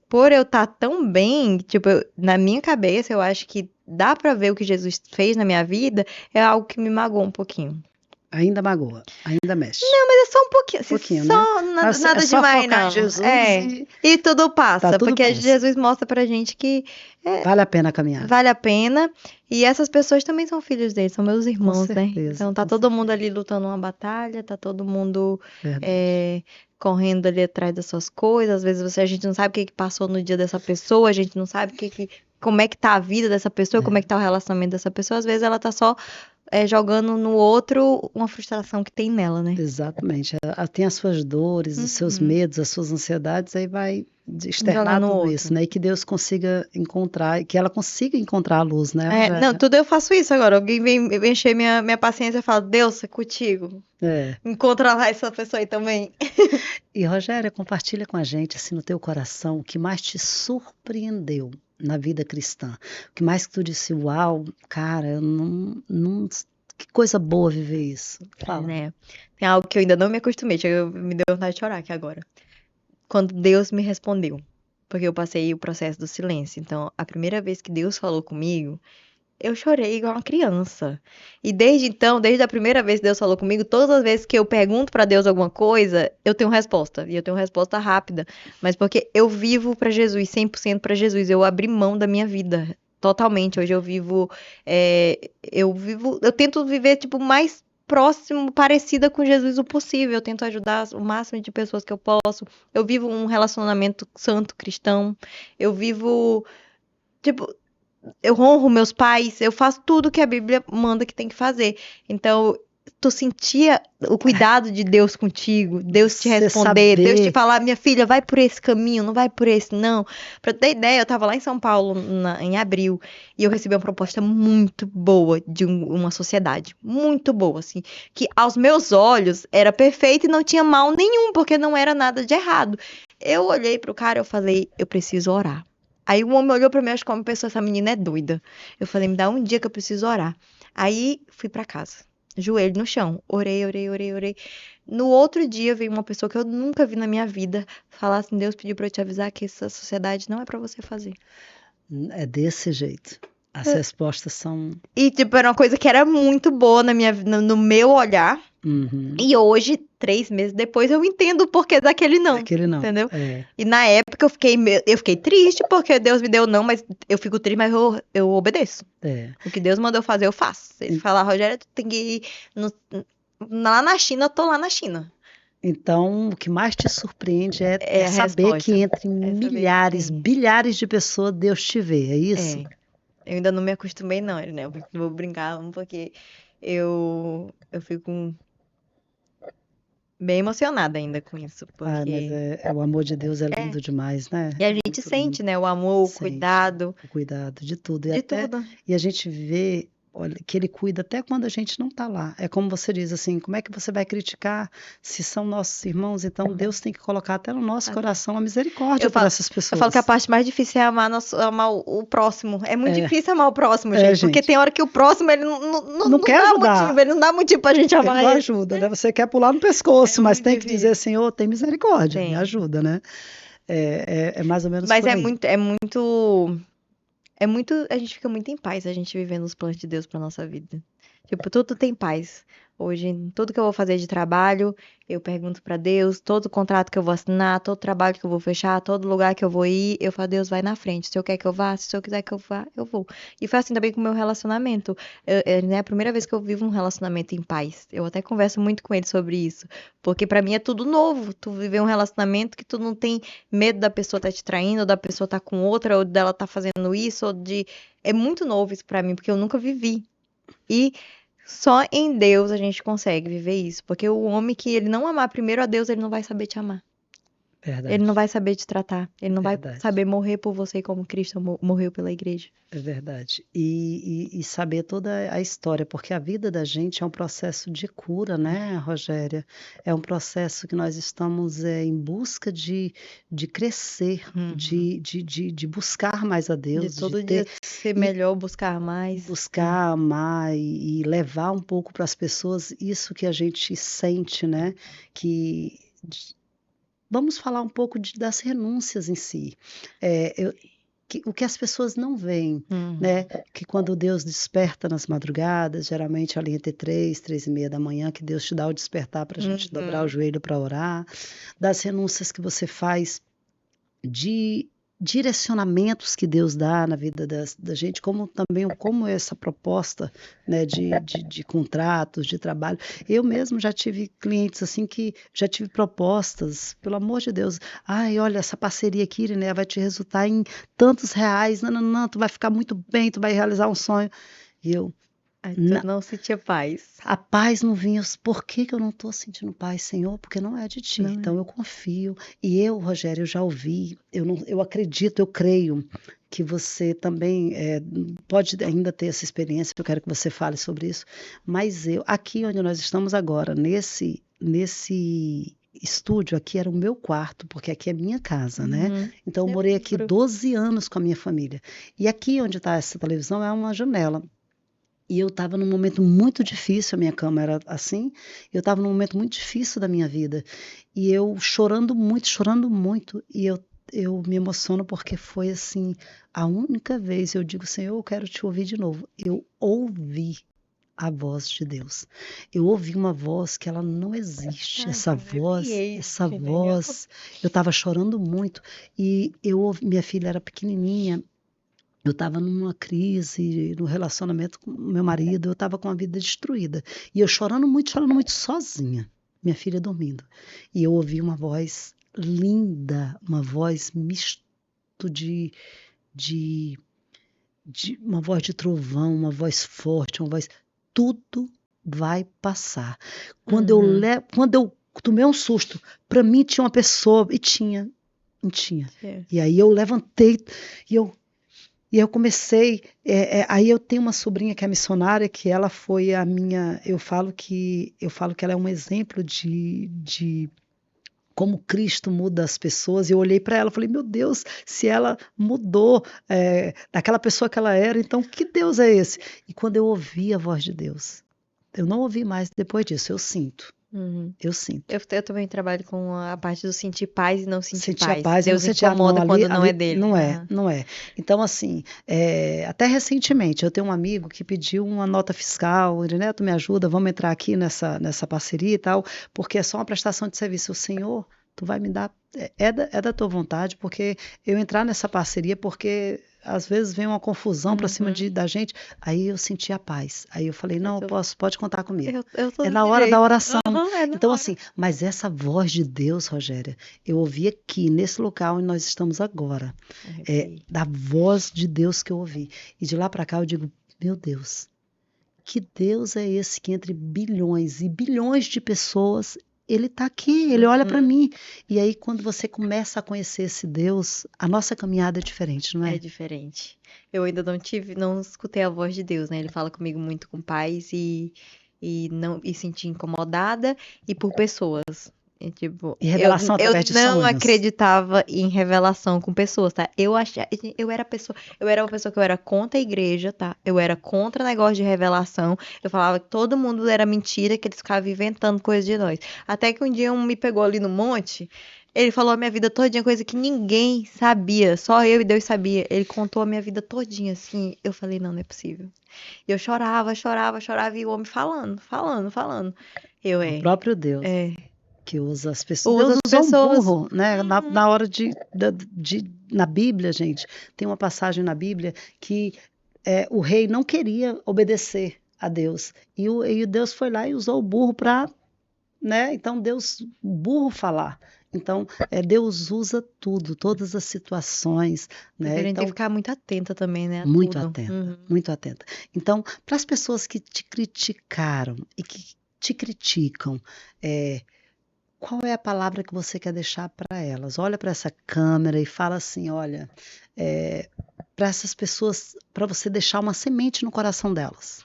por eu estar tão bem, tipo, na minha cabeça, eu acho que dá pra ver o que Jesus fez na minha vida, é algo que me magoa um pouquinho. Ainda magoa, ainda mexe. Não, mas é só um pouquinho, assim, Pouquinho, só né? nada É só demais, focar não. em Jesus E tudo passa, tá tudo porque passa. Jesus mostra pra gente que Vale a pena caminhar. vale a pena. E essas pessoas também são filhos dele, são meus Com irmãos, né? certeza. Então tá todo mundo ali lutando uma batalha, tá todo mundo Verdade. correndo ali atrás das suas coisas. Às vezes a gente não sabe o que passou no dia dessa pessoa, a gente não sabe como é que tá a vida dessa pessoa, como é que tá o relacionamento dessa pessoa. Às vezes ela tá só jogando no outro uma frustração que tem nela, né? Exatamente. Ela tem as suas dores, os seus medos, as suas ansiedades, aí vai Jogar externar no tudo outro. isso, né? E que Deus consiga encontrar, que ela consiga encontrar a luz, né, Rogéria? Não, tudo eu faço isso agora. Alguém vem encher minha paciência e fala, Deus, é contigo. Encontra lá essa pessoa aí também. E, Rogéria, compartilha com a gente, assim, no teu coração, o que mais te surpreendeu na vida cristã. O que mais que tu disse, uau, cara, eu não que coisa boa viver isso. Fala. Né? Tem algo que eu ainda não me acostumei. Me deu vontade de chorar aqui agora. Quando Deus me respondeu. Porque eu passei o processo do silêncio. Então, a primeira vez que Deus falou comigo, eu chorei igual uma criança. E desde então, desde a primeira vez que Deus falou comigo, todas as vezes que eu pergunto pra Deus alguma coisa, eu tenho resposta. E eu tenho resposta rápida. Mas porque eu vivo pra Jesus, 100% pra Jesus. Eu abri mão da minha vida. Totalmente. Hoje eu tento viver, tipo, mais próximo, parecida com Jesus o possível. Eu tento ajudar o máximo de pessoas que eu posso. Eu vivo um relacionamento santo, cristão. Eu vivo, tipo, eu honro meus pais, eu faço tudo que a Bíblia manda que tem que fazer. Então, tu sentia o cuidado de Deus contigo, Deus te Você responder, Deus te saber falar, minha filha, vai por esse caminho, não vai por esse, não. Pra ter ideia, eu tava lá em São Paulo em abril e eu recebi uma proposta muito boa de uma sociedade, muito boa, assim, que aos meus olhos era perfeita e não tinha mal nenhum, porque não era nada de errado. Eu olhei pro cara e eu falei, eu preciso orar. Aí o homem olhou pra mim, acho que como pessoa, essa menina é doida. Eu falei, me dá um dia que eu preciso orar. Aí fui pra casa, joelho no chão, orei, orei, orei, orei. No outro dia veio uma pessoa que eu nunca vi na minha vida falar assim, Deus pediu pra eu te avisar que essa sociedade não é pra você fazer. é desse jeito. As respostas são. E tipo, era uma coisa que era muito boa no meu olhar. Uhum. E hoje, 3 meses depois, eu entendo o porquê daquele não, Aquele não. entendeu? É, E na época eu fiquei triste porque Deus me deu não, mas eu fico triste, mas eu obedeço. é. O que Deus mandou fazer, eu faço. Se ele falar, Rogério, tu tem que ir lá na China, eu tô lá na China. Então, o que mais te surpreende é, É a saber resposta. que entre É saber que milhares, tem. bilhares de pessoas Deus te vê, é isso? É. Eu ainda não me acostumei, não, né? Eu vou brincar, porque eu fico bem emocionada ainda com isso, Ah, mas porque. o amor de Deus é É. lindo demais, né? E a É gente muito lindo. sente, né? O amor, o Sente cuidado, o cuidado de tudo. de tudo. E a gente vê, olha, que ele cuida até quando a gente não está lá. É como você diz assim, como é que você vai criticar se são nossos irmãos? Então Deus tem que colocar até no nosso coração a misericórdia Eu por falo, essas eu falo que a pessoas. parte mais difícil é amar o próximo. É muito É, difícil amar o próximo, gente, porque gente. tem hora que o próximo ele Não não quer dá ajudar. motivo, ele não dá motivo pra gente Ele amar não ele. ajuda, né? Você quer pular no pescoço, É mas muito tem que dizer, difícil. Senhor, tem misericórdia, me Tem. ajuda, né? É mais ou menos Mas por aí. a gente fica muito em paz a gente vivendo os planos de Deus pra nossa vida. Tipo, tudo tem paz. Hoje, em tudo que eu vou fazer de trabalho, eu pergunto pra Deus, todo contrato que eu vou assinar, todo trabalho que eu vou fechar, todo lugar que eu vou ir, eu falo, Deus, vai na frente. Se o Senhor quer que eu vá, se o Senhor quiser que eu vá, eu vou. E foi assim também com o meu relacionamento. É a primeira vez que eu vivo um relacionamento em paz. Eu até converso muito com ele sobre isso. Porque pra mim é tudo novo. Tu viver um relacionamento que tu não tem medo da pessoa tá te traindo, ou da pessoa tá com outra, ou dela tá fazendo isso, ou de. É muito novo isso pra mim, porque eu nunca vivi. E só em Deus a gente consegue viver isso. Porque o homem que ele não amar primeiro a Deus, ele não vai saber te amar. Ele não Verdade, vai saber te tratar. Ele não vai verdade. saber morrer por você como Cristo morreu pela igreja. É verdade. E saber toda a história, porque a vida da gente é um processo de cura, né, Rogéria? É um processo que nós estamos em busca de crescer, Uhum. de buscar mais a De Deus, de todo ter dia ser e melhor, buscar mais. buscar amar e levar um pouco para as pessoas isso que a gente sente, né? Que vamos falar um pouco das renúncias em si. O que as pessoas não veem, Uhum. né? Que quando Deus desperta nas madrugadas, geralmente ali entre 3, 3:30 da manhã, que Deus te dá o despertar para a gente dobrar o Uhum. joelho para orar, das renúncias que você faz de direcionamentos que Deus dá na vida da gente, como também como essa proposta, né, de contratos, de trabalho. Eu mesmo já tive clientes assim que já tive propostas, pelo amor de Deus, ai, olha, essa parceria aqui, né, vai te resultar em tantos reais, não, não, não, tu vai ficar muito bem, tu vai realizar um sonho. E eu, Aí tu não sentia paz. a paz não vinha. Por que que eu não estou sentindo paz, Senhor? Porque não é de ti. Não Então é. eu confio. E eu, Rogério, eu já ouvi, eu acredito, eu creio que você também pode ainda ter essa experiência. Eu quero que você fale sobre isso. Mas aqui onde nós estamos agora, nesse estúdio aqui era o meu quarto, porque aqui é minha casa, né? Uhum. Então eu Eu morei aqui lembro. 12 anos com a minha família. E aqui onde está essa televisão é uma janela. E eu estava num momento muito difícil, a minha cama era assim, eu estava num momento muito difícil da minha vida. E eu chorando muito, e eu me emociono porque foi assim, a única vez eu digo, Senhor, eu quero te ouvir de novo. Eu ouvi a voz de Deus. Eu ouvi uma voz que ela não existe. Ai, eu arrepiei Essa aqui, né? voz, eu estava chorando muito e eu ouvi, minha filha era pequenininha, eu estava numa crise no relacionamento com meu marido, eu estava com a vida destruída. E eu chorando muito sozinha, minha filha dormindo. E eu ouvi uma voz linda, uma voz misto de, de uma voz de trovão, uma voz forte, uma voz. Tudo vai passar. Quando eu tomei um susto, para mim tinha uma pessoa, e tinha. E aí eu levantei, e eu comecei, aí eu tenho uma sobrinha que é missionária, que ela foi a minha, eu falo que ela é um exemplo de como Cristo muda as pessoas. E eu olhei para ela e falei, meu Deus, se ela mudou daquela pessoa que ela era, então que Deus é esse? E quando eu ouvi a voz de Deus, eu não ouvi mais depois disso, eu sinto. Eu sinto. Eu também trabalho com a parte do sentir paz e não sentir Sentir a paz. paz e não Deus sentir, incomoda não, quando não é dele. não é, não é. Então, assim, até recentemente, eu tenho um amigo que pediu uma nota fiscal, ele, Neto, me ajuda, vamos entrar aqui nessa parceria e tal, porque é só uma prestação de serviço. O Senhor, tu vai me dar, é da tua vontade, porque eu entrar nessa parceria, porque às vezes vem uma confusão para cima da gente, aí eu senti a paz. Aí eu falei, não, pode contar comigo. Eu tô É na desse hora da jeito. oração. É na Então, hora. assim, mas essa voz de Deus, Rogéria, eu ouvi aqui, nesse local onde nós estamos agora, da voz de Deus que eu ouvi. E de lá para cá eu digo, meu Deus, que Deus é esse que entre bilhões e bilhões de pessoas, ele está aqui, ele olha para mim. E aí, quando você começa a conhecer esse Deus, a nossa caminhada é diferente, não É é? diferente. Eu ainda não escutei a voz de Deus, né? Ele fala comigo muito com paz e não e senti incomodada e por pessoas. E, tipo, E revelação eu através de não sonhos. acreditava em revelação com pessoas, tá? Eu era uma pessoa que eu era contra a igreja, tá? Eu era contra negócio de revelação. Eu falava que todo mundo era mentira, que eles ficavam inventando coisa de nós. Até que um dia um me pegou ali no monte. Ele falou a minha vida todinha, coisa que ninguém sabia, só eu e Deus sabia. Ele contou a minha vida todinha, assim. Eu falei, não é possível. E eu chorava, e o homem falando. O próprio Deus É, que usa as pessoas. usa Deus as usou um pessoas. burro, né? Na hora na Bíblia, gente, tem uma passagem na Bíblia que o rei não queria obedecer a Deus. E Deus foi lá e usou o burro para, né? Então o burro falar. Então, Deus usa tudo, todas as situações, né? A gente tem que Então, ficar muito atenta também, né? A muito tudo. atenta, muito atenta. Então, para as pessoas que te criticaram e que te criticam, qual é a palavra que você quer deixar para elas? Olha para essa câmera e fala assim, olha, para essas pessoas, para você deixar uma semente no coração delas.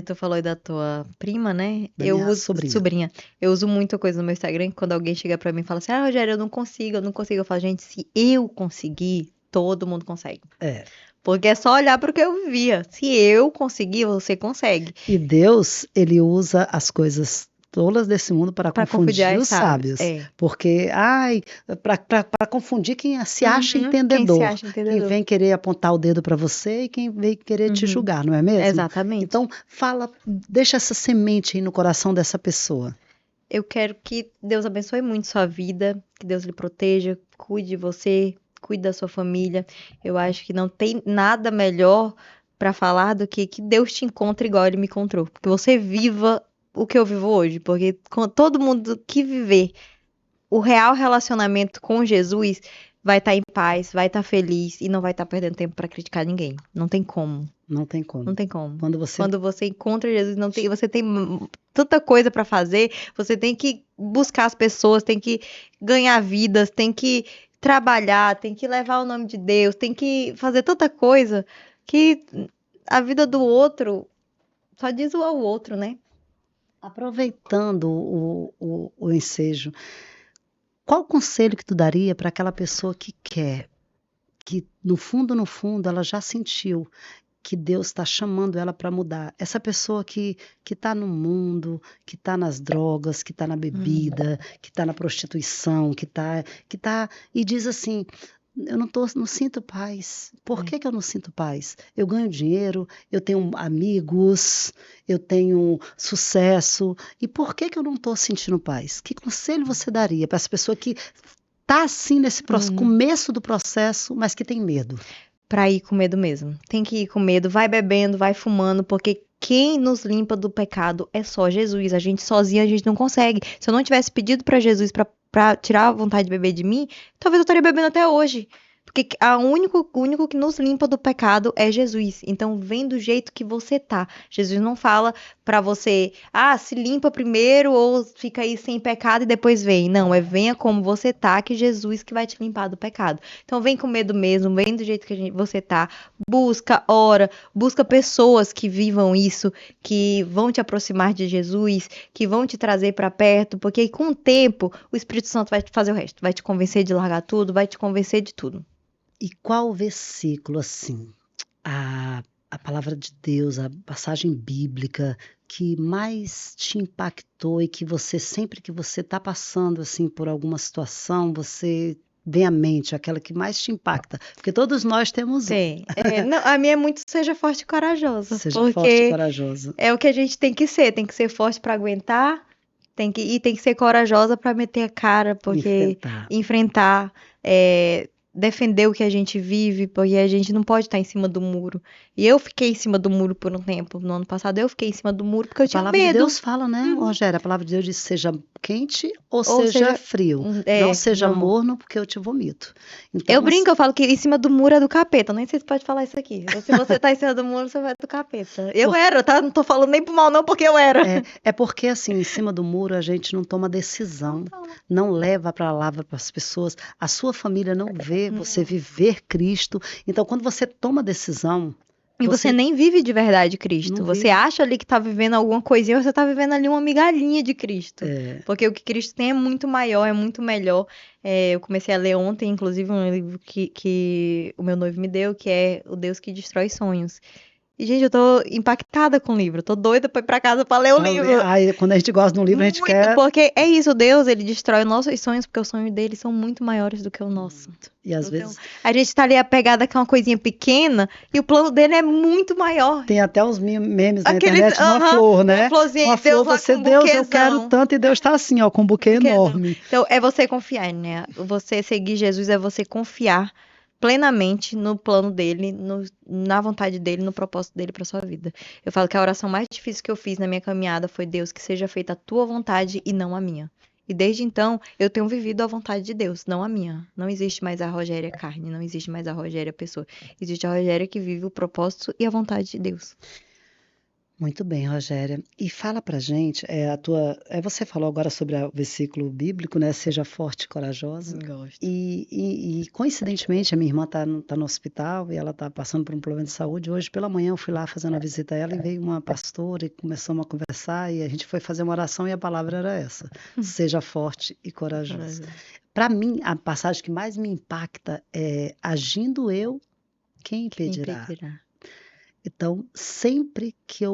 Tu falou aí da tua prima, né? Da Eu minha uso, sobrinha. eu uso muita coisa no meu Instagram, que quando alguém chega pra mim e fala assim, Rogério, eu não consigo. Eu falo, gente, se eu conseguir, todo mundo consegue. Porque é só olhar para o que eu vivia. Se eu conseguir, você consegue. E Deus, ele usa as coisas tolas desse mundo para confundir os sábios. Porque, para confundir quem se acha entendedor. Quem vem querer apontar o dedo para você e quem vem querer te julgar, não é mesmo? Exatamente. Então, deixa essa semente aí no coração dessa pessoa. Eu quero que Deus abençoe muito sua vida, que Deus lhe proteja, cuide de você, cuide da sua família. Eu acho que não tem nada melhor para falar do que Deus te encontre igual ele me encontrou. Que você viva o que eu vivo hoje, porque todo mundo que viver o real relacionamento com Jesus vai estar em paz, vai estar feliz e não vai estar perdendo tempo para criticar ninguém. Não tem como. Não tem como. Não tem como. Quando você encontra Jesus, você tem tanta coisa para fazer, você tem que buscar as pessoas, tem que ganhar vidas, tem que trabalhar, tem que levar o nome de Deus, tem que fazer tanta coisa que a vida do outro só diz o ao outro, né? Aproveitando o ensejo, qual conselho que tu daria para aquela pessoa que quer, que no fundo, ela já sentiu que Deus está chamando ela para mudar? Essa pessoa que está no mundo, que está nas drogas, que está na bebida, que está na prostituição, que tá e diz assim, eu não sinto paz. Por que eu não sinto paz? Eu ganho dinheiro, eu tenho amigos, eu tenho sucesso, e por que eu não estou sentindo paz? Que conselho você daria para essa pessoa que está assim nesse começo do processo, mas que tem medo? Para ir com medo mesmo. Tem que ir com medo, vai bebendo, vai fumando, porque quem nos limpa do pecado é só Jesus. A gente sozinha a gente não consegue. Se eu não tivesse pedido para Jesus para tirar a vontade de beber de mim, talvez eu estaria bebendo até hoje. Porque o único que nos limpa do pecado é Jesus. Então, vem do jeito que você tá. Jesus não fala pra você, se limpa primeiro ou fica aí sem pecado e depois vem. Não, venha como você tá, que Jesus que vai te limpar do pecado. Então vem com medo mesmo, vem do jeito que você tá. Busca, ora, busca pessoas que vivam isso, que vão te aproximar de Jesus, que vão te trazer pra perto, porque aí, com o tempo o Espírito Santo vai te fazer o resto, vai te convencer de largar tudo, vai te convencer de tudo. E qual versículo, assim, a palavra de Deus, a passagem bíblica que mais te impactou e que você, sempre que você está passando, assim, por alguma situação, você vem à mente, aquela que mais te impacta? Porque todos nós temos Tem. Não, a minha é muito seja forte e corajosa, seja forte e porque corajosa. é o que a gente tem que ser forte pra aguentar, tem que ser corajosa pra meter a cara, porque Enfrentar. enfrentar, defender o que a gente vive, porque a gente não pode estar em cima do muro. E eu fiquei em cima do muro por um tempo, no ano passado eu fiquei em cima do muro porque eu A tinha palavra de medo. Deus fala, né, Rogério? A palavra de Deus diz: seja quente ou Ou seja seja, frio. Não seja meu amor. morno, porque eu te vomito. Eu Então, brinco, eu falo que em cima do muro é do capeta. Nem sei se pode falar isso aqui. Se você tá em cima do muro, você vai do capeta. Eu era, tá? Não tô falando nem pro mal, não, porque eu era. é porque, assim, em cima do muro a gente não toma decisão, não leva a palavra para as pessoas, a sua família não vê você viver Cristo. Então, quando você toma decisão, E você nem vive de verdade Cristo. Não Você vive. acha ali que tá vivendo alguma coisinha, você tá vivendo ali uma migalhinha de Cristo. É, Porque o que Cristo tem é muito maior, é muito melhor. Eu comecei a ler ontem, inclusive, um livro que o meu noivo me deu, que é O Deus que Destrói Sonhos. E, gente, eu tô impactada com o livro. Tô doida pra ir pra casa pra ler o livro. aí, quando a gente gosta de um livro, a gente Muito, quer. porque é isso, Deus, ele destrói nossos sonhos, porque os sonhos dele são muito maiores do que o nosso. E às Então, vezes a gente tá ali apegada com uma coisinha pequena e o plano dele é muito maior. tem até uns memes na Aqueles, internet de uma flor, né? uma florzinha, Uma Deus flor, lá você, com um Deus, eu buquezão. quero tanto, e Deus tá assim, ó, com um buquê enorme. Então, é você confiar, né? Você seguir Jesus é você confiar plenamente no plano dele, na vontade dele, no propósito dele para sua vida. Eu falo que a oração mais difícil que eu fiz na minha caminhada foi: Deus, que seja feita a tua vontade e não a minha. E desde então, eu tenho vivido a vontade de Deus, não a minha. Não existe mais a Rogéria carne, não existe mais a Rogéria pessoa. Existe a Rogéria que vive o propósito e a vontade de Deus. Muito bem, Rogéria. E fala pra gente, você falou agora sobre o versículo bíblico, né? Seja forte e corajosa. Gosto. E coincidentemente, a minha irmã tá no hospital e ela tá passando por um problema de saúde. Hoje pela manhã eu fui lá fazendo a visita a ela e veio uma pastora e começamos a conversar e a gente foi fazer uma oração e a palavra era essa: seja forte e corajosa. Para mim, a passagem que mais me impacta é: agindo eu, quem impedirá? Então, sempre que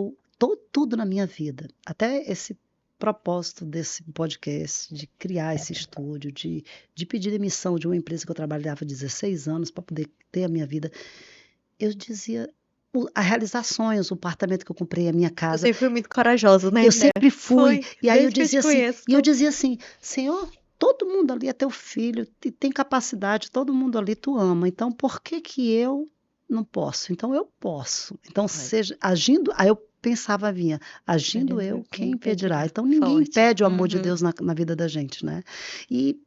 tudo na minha vida, até esse propósito desse podcast, de criar esse estúdio, de pedir demissão de uma empresa que eu trabalhava há 16 anos para poder ter a minha vida, eu dizia a realizar sonhos, o apartamento que eu comprei, a minha casa. Você foi muito corajosa, né? Eu sempre fui. E aí eu desde que dizia eu te assim, Senhor, todo mundo ali é teu filho, tem capacidade, todo mundo ali tu ama. Então, por que que eu não posso? Então eu posso. Então, seja agindo, aí eu pensava, agindo eu, quem impedirá? Então ninguém impede o amor de Deus na vida da gente, né? E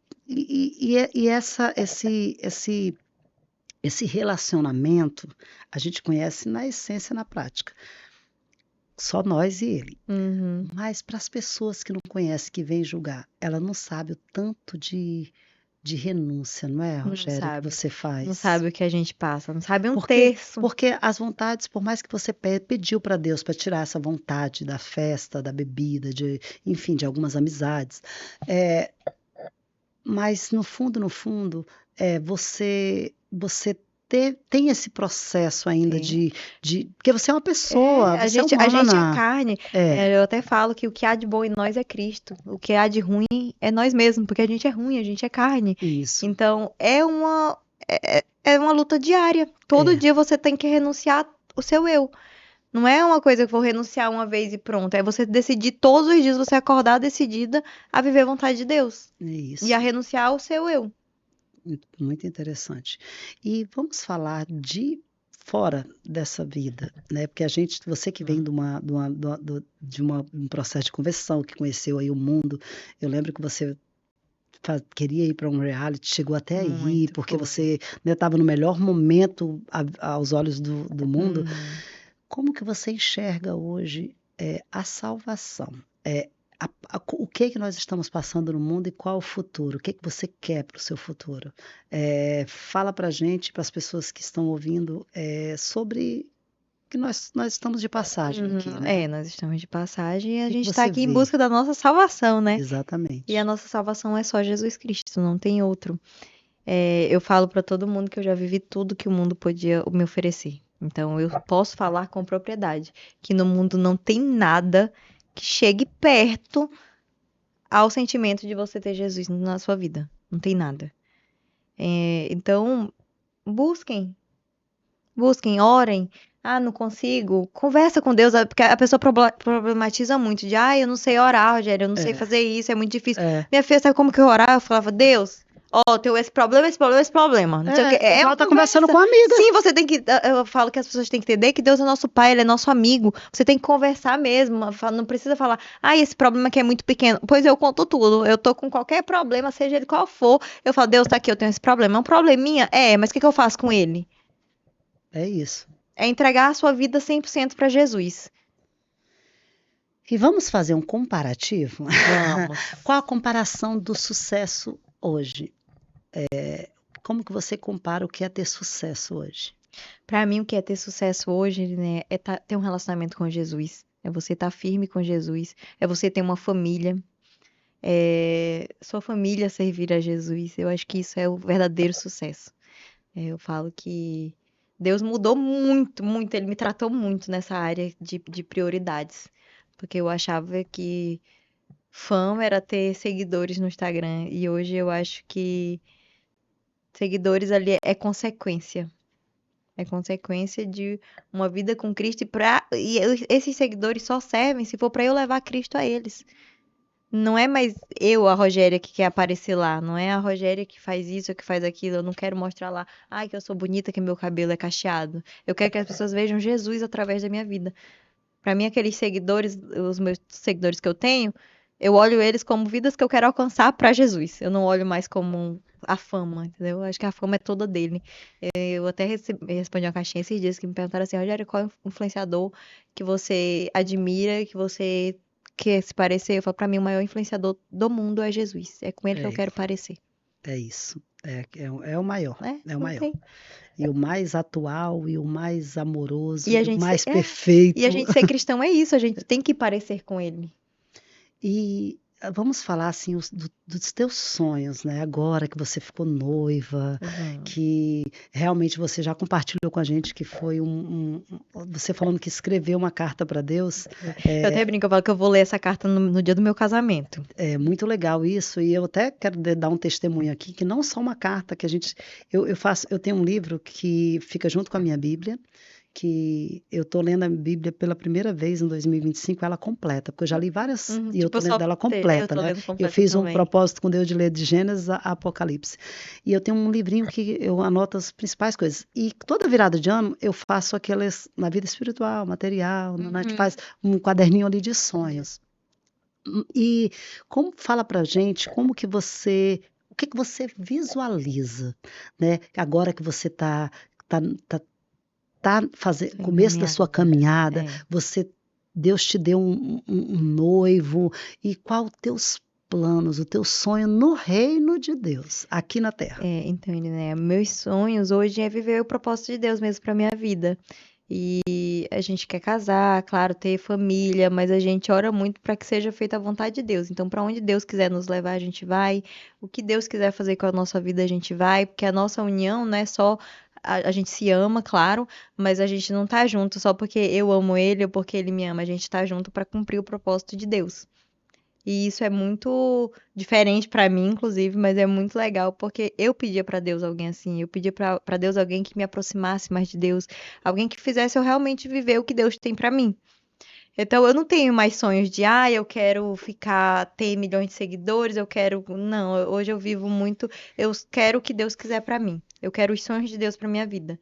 esse relacionamento a gente conhece na essência, na prática. Só nós e ele. Mas para as pessoas que não conhecem, que vêm julgar, ela não sabe o tanto de renúncia, não é, Rogéria, que você faz? Não sabe o que a gente passa, não sabe um Porque terço. Porque as vontades, por mais que você pediu para Deus para tirar essa vontade da festa, da bebida, enfim, de algumas amizades, mas no fundo, você tem esse processo ainda Sim. porque você é uma pessoa, a você gente, é a gente é humana. carne. Eu até falo que o que há de bom em nós é Cristo. O que há de ruim é nós mesmos, porque a gente é ruim, a gente é carne. Isso. Então, é uma luta diária. Todo dia você tem que renunciar o seu eu. Não é uma coisa que eu vou renunciar uma vez e pronto. É você decidir todos os dias, você acordar decidida a viver a vontade de Deus. É isso. E a renunciar ao seu eu. Muito interessante. E vamos falar de fora dessa vida, né? Porque você que vem de um processo de conversão, que conheceu aí o mundo, eu lembro que você queria ir para um reality, chegou até aí, porque você estava no melhor momento aos olhos do mundo. Como que você enxerga hoje A salvação. O que que nós estamos passando no mundo e qual o futuro? O que que você quer para o seu futuro? Fala para a gente, para as pessoas que estão ouvindo, sobre que nós estamos de passagem aqui, né? Nós estamos de passagem e O a que que gente está você aqui em vê? busca da nossa salvação, né? E a Exatamente. nossa salvação é só Jesus Cristo, não tem outro. Eu falo pra todo mundo que eu já vivi tudo que o mundo podia me oferecer. Então eu posso falar com propriedade que no mundo não tem nada que chegue perto ao sentimento de você ter Jesus na sua vida. Não tem nada. Então busquem, busquem, orem. Ah, não consigo. Conversa com Deus, porque a pessoa problematiza muito de, eu não sei orar, Rogério, eu não sei É, fazer isso, é muito difícil. é, Minha filha, sabe como que eu orar? Eu falava, Deus, tenho esse problema, esse problema, esse problema. Não sei o que. É igual uma tá conversando conversa. com uma amiga. Sim, você tem que. Eu falo que as pessoas têm que entender que Deus é nosso pai, ele é nosso amigo. Você tem que conversar mesmo. Não precisa falar, esse problema aqui é muito pequeno. Pois eu conto tudo. Eu tô com qualquer problema, seja ele qual for. Eu falo, Deus, tá aqui, eu tenho esse problema. É um probleminha? Mas o que que eu faço com ele? É isso. É entregar a sua vida 100% para Jesus. E vamos fazer um comparativo? Vamos. Qual a comparação do sucesso hoje? Como que você compara o que é ter sucesso hoje? Para mim, o que é ter sucesso hoje, né, é ter um relacionamento com Jesus. É você estar firme com Jesus. É você ter uma família. Sua família servir a Jesus. Eu acho que isso é o verdadeiro sucesso. Eu falo que Deus mudou muito, muito. Ele me tratou muito nessa área de prioridades. Porque eu achava que fama era ter seguidores no Instagram. E hoje eu acho que seguidores ali é consequência. É consequência de uma vida com Cristo esses seguidores só servem se for para eu levar Cristo a eles. Não é mais eu, a Rogéria, que quer aparecer lá. Não é a Rogéria que faz isso ou que faz aquilo. Eu não quero mostrar lá, que eu sou bonita, que meu cabelo é cacheado. Eu quero que as pessoas vejam Jesus através da minha vida. Para mim, aqueles seguidores, os meus seguidores que eu tenho, eu olho eles como vidas que eu quero alcançar para Jesus. Eu não olho mais como a fama, entendeu? Eu acho que a fama é toda dele. Eu até respondi uma caixinha esses dias que me perguntaram assim, Rogério, qual é o influenciador que você admira, que você quer se parecer? Eu falo, pra mim, o maior influenciador do mundo é Jesus. É com ele que eu É, quero parecer. é isso. É o maior. É o Não maior. tem. E o mais atual, e o mais amoroso, E a e o gente mais e a perfeito. gente ser cristão é isso, a gente tem que parecer com ele. E vamos falar assim dos teus sonhos, né? Agora que você ficou noiva, Uhum. que realmente você já compartilhou com a gente que foi você falando que escreveu uma carta para Deus. Eu até brinco, eu falo que eu vou ler essa carta no dia do meu casamento. É muito legal isso, e eu até quero dar um testemunho aqui, que não só uma carta que a gente. Eu tenho um livro que fica junto com a minha Bíblia, que eu estou lendo a Bíblia pela primeira vez em 2025, ela completa, porque eu já li várias e eu Tipo, estou eu lendo só dela eu completa, tô né? lendo Eu completa fiz um também. propósito com Deus de ler de Gênesis a Apocalipse. E eu tenho um livrinho que eu anoto as principais coisas. E toda virada de ano eu faço aqueles na vida espiritual, material, a gente faz um caderninho ali de sonhos. E como fala pra gente, o que que você visualiza, né? Agora que você tá, tá, tá fazendo começo da sua Encaminhada. caminhada, Deus te deu um noivo, e qual os teus planos, o teu sonho no reino de Deus, aqui na Terra? Então, né, meus sonhos hoje é viver o propósito de Deus mesmo pra minha vida. E a gente quer casar, claro, ter família, mas a gente ora muito para que seja feita a vontade de Deus. Então, para onde Deus quiser nos levar, a gente vai. O que Deus quiser fazer com a nossa vida, a gente vai, porque a nossa união não é só a gente se ama, claro, mas a gente não tá junto só porque eu amo ele ou porque ele me ama. A gente tá junto para cumprir o propósito de Deus. E isso é muito diferente pra mim, inclusive, mas é muito legal porque eu pedia pra Deus alguém assim, eu pedia pra Deus alguém que me aproximasse mais de Deus, alguém que fizesse eu realmente viver o que Deus tem pra mim. Então eu não tenho mais sonhos de, eu quero ter milhões de seguidores, eu quero, não, hoje eu vivo muito, eu quero o que Deus quiser pra mim. Eu quero os sonhos de Deus pra minha vida.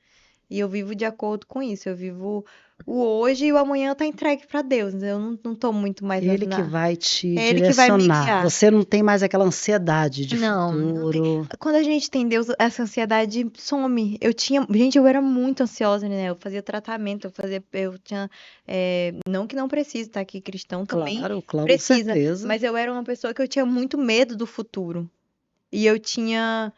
E eu vivo de acordo com isso. Eu vivo o hoje e o amanhã tá entregue para Deus. Eu não tô muito mais Ele que vai te É Ele que vai me direcionar. guiar. Você não tem mais aquela ansiedade de Não tem. futuro. Quando a gente tem Deus, essa ansiedade some. Gente, eu era muito ansiosa, né? Eu fazia tratamento, eu tinha, não que não precise, tá aqui, cristão também Claro, claro, com precisa, certeza. mas eu era uma pessoa que eu tinha muito medo do futuro. E eu tinha,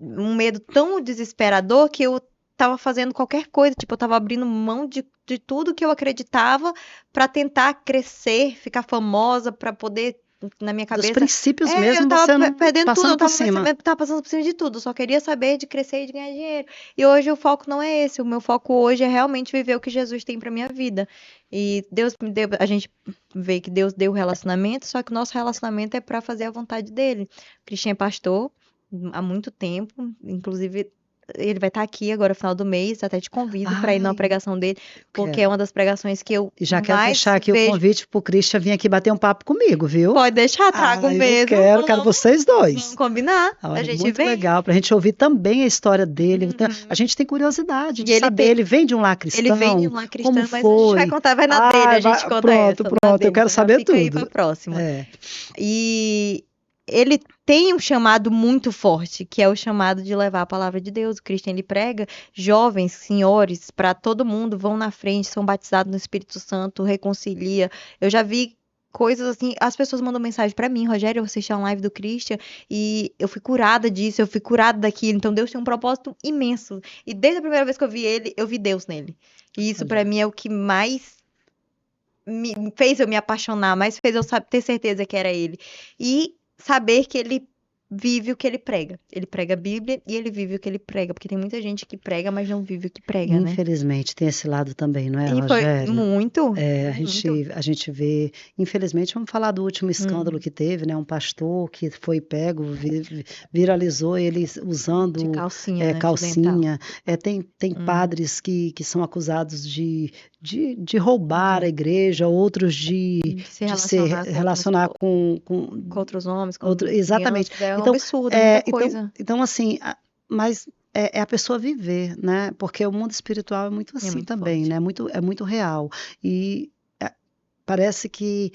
um medo tão desesperador que eu tava fazendo qualquer coisa, tipo, eu tava abrindo mão de tudo que eu acreditava pra tentar crescer, ficar famosa, pra poder, na minha Dos cabeça, princípios eu mesmo, tava você não perdendo tudo, passando por cima. eu tava passando por cima de tudo, eu só queria saber de crescer e de ganhar dinheiro. E hoje o foco não é esse, o meu foco hoje é realmente viver o que Jesus tem pra minha vida. E Deus me deu, a gente vê que Deus deu o relacionamento, só que o nosso relacionamento é pra fazer a vontade dele. O Christian é pastor há muito tempo, inclusive ele vai estar aqui agora, final do mês, até te convido para ir numa Ai, pregação dele, porque é quero. uma das pregações que eu E já quero mais deixar aqui o vejo. convite pro Christian vir aqui bater um papo comigo, viu? Pode deixar, trago Ah, eu mesmo, quero vocês vamos dois. combinar, a Olha, gente muito vem. legal, para a gente ouvir também a história dele. Então, a Uhum. gente tem curiosidade de E ele saber, tem, ele vem de um lar ele vem de cristão, um lar como cristão, mas a gente vai foi? contar, vai na dele, Ah, a gente conta pronto, essa, na pronto, eu dele, quero então já saber fica aí para tudo. próxima. É, E ele tem um chamado muito forte, que é o chamado de levar a palavra de Deus. O Christian, ele prega, jovens, senhores, para todo mundo, vão na frente, são batizados no Espírito Santo, reconcilia. Eu já vi coisas assim, as pessoas mandam mensagem para mim, Rogério, eu assisti a live do Christian e eu fui curada disso, eu fui curada daquilo. Então Deus tem um propósito imenso. E desde a primeira vez que eu vi ele, eu vi Deus nele. E isso para olha. mim é o que mais me fez eu me apaixonar, mais fez eu ter certeza que era ele. E saber que ele vive o que ele prega. Ele prega a Bíblia e ele vive o que ele prega, porque tem muita gente que prega, mas não vive o que prega, né? Infelizmente, tem esse lado também, não é, E foi Rogério? muito, É, muito. a gente vê, infelizmente, vamos falar do último escândalo Hum, que teve, né? Um pastor que foi pego, viralizou ele de usando calcinha, né? Fio dental. calcinha. É, tem Hum, padres que são acusados de roubar a uhum. igreja, outros De se de se relacionar relacionar com outros homens, com outro, meninas, exatamente. é um Então, absurdo, é muita então, coisa. então assim, mas é a pessoa viver, né? Porque o mundo espiritual é muito É assim muito também, forte. né? É muito real. E é, parece que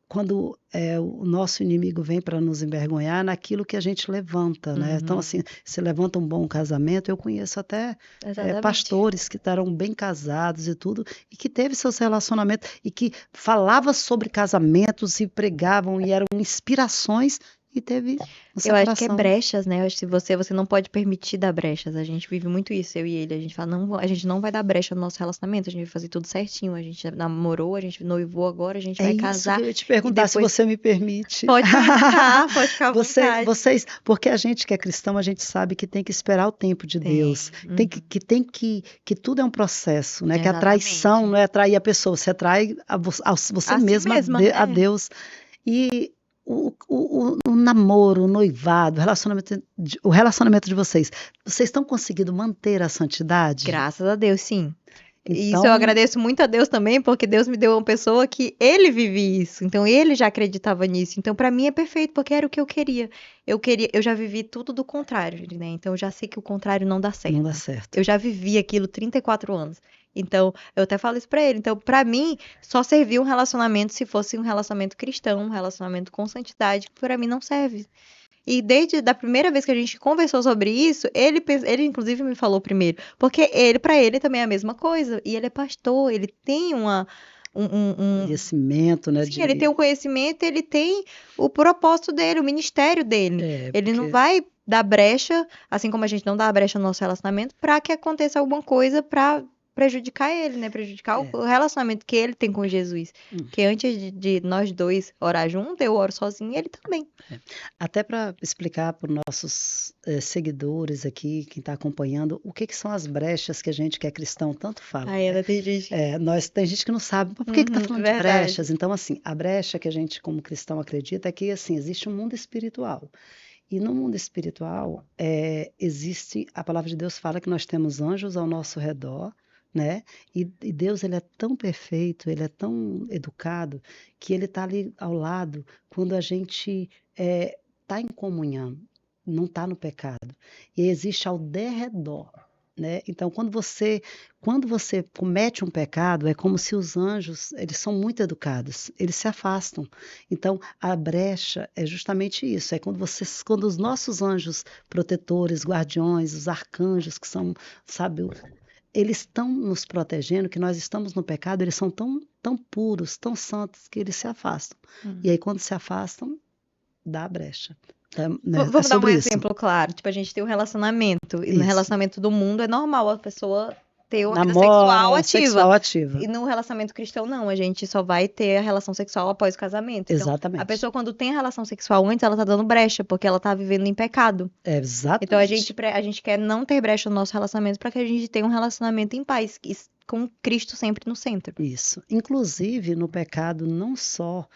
quando o nosso inimigo vem para nos envergonhar, é naquilo que a gente levanta, né? Então, assim, Uhum. se levanta um bom casamento, eu conheço até Exatamente. pastores que estavam bem casados e tudo, e que teve seus relacionamentos, e que falava sobre casamentos e pregavam, e eram inspirações, e teve uma Eu acho que é separação. brechas, né? Eu acho que você não pode permitir dar brechas. A gente vive muito isso, eu e ele. A gente fala, não, a gente não vai dar brecha no nosso relacionamento, a gente vai fazer tudo certinho. A gente namorou, a gente noivou agora, a gente É vai isso que casar eu ia te e perguntar, se depois você me permite. pode perguntar, pode ficar à vontade. Vocês, porque a gente que é cristão, a gente sabe que tem que esperar o tempo de Deus, Tem. Uhum. que tudo é um processo, né? Que a traição Exatamente. não é atrair a pessoa, você atrai você A si mesma mesma, a é. Deus. E o namoro, o noivado, o relacionamento de vocês, vocês estão conseguindo manter a santidade? Graças a Deus, sim. E isso eu Então, agradeço muito a Deus também, porque Deus me deu uma pessoa que ele vive isso. Então ele já acreditava nisso. Então pra mim é perfeito, porque era o que eu queria. Eu já vivi tudo do contrário, né? Então eu já sei que o contrário não dá não dá certo. certo. Eu já vivi aquilo 34 anos. Então, eu até falo isso pra ele. Então, pra mim, só servia um relacionamento se fosse um relacionamento cristão, um relacionamento com santidade, que pra mim não serve. E desde da primeira vez que a gente conversou sobre isso, ele inclusive me falou primeiro, porque para ele também é a mesma coisa. E ele é pastor, ele tem Conhecimento, né? sim, ele tem o conhecimento, ele tem o propósito dele, o ministério dele. Ele não Porque vai dar brecha, assim como a gente não dá brecha no nosso relacionamento, pra que aconteça alguma coisa pra prejudicar ele, né? Prejudicar é, o relacionamento que ele tem com Jesus. Que antes de nós dois orar junto, eu oro sozinho e ele também. até para explicar para os nossos seguidores aqui, quem está acompanhando, o que são as brechas que a gente que é cristão tanto fala, Ai, né? ela tem gente. Tem gente que não sabe, mas por que está Uhum, falando de verdade. brechas? Então, assim, a brecha que a gente, como cristão, acredita é que assim, existe um mundo espiritual. E no mundo espiritual, existe, a palavra de Deus fala que nós temos anjos ao nosso redor, né? E Deus, ele é tão perfeito, ele é tão educado, que ele está ali ao lado quando a gente está em comunhão, não está no pecado. E existe ao derredor. né? Então, quando você comete um pecado, é como se os anjos, eles são muito educados, eles se afastam. Então, a brecha é justamente isso, é quando os nossos anjos protetores, guardiões, os arcanjos que são, sabe, eles estão nos protegendo, que nós estamos no pecado, eles são tão puros, tão santos, que eles se afastam. E aí, quando se afastam, dá a brecha. É Vamos dar um sobre isso. exemplo claro. Tipo, a gente tem um relacionamento. E no Isso. relacionamento do mundo é normal a pessoa ter uma vida Namoro, sexual ativa. sexual ativa. E no relacionamento cristão, não. A gente só vai ter a relação sexual após o casamento. Então, Exatamente. a pessoa, quando tem a relação sexual antes, ela tá dando brecha, porque ela tá vivendo em pecado. Exatamente. Então, a gente quer não ter brecha no nosso relacionamento para que a gente tenha um relacionamento em paz, com Cristo sempre no centro. Isso. Inclusive no pecado, não só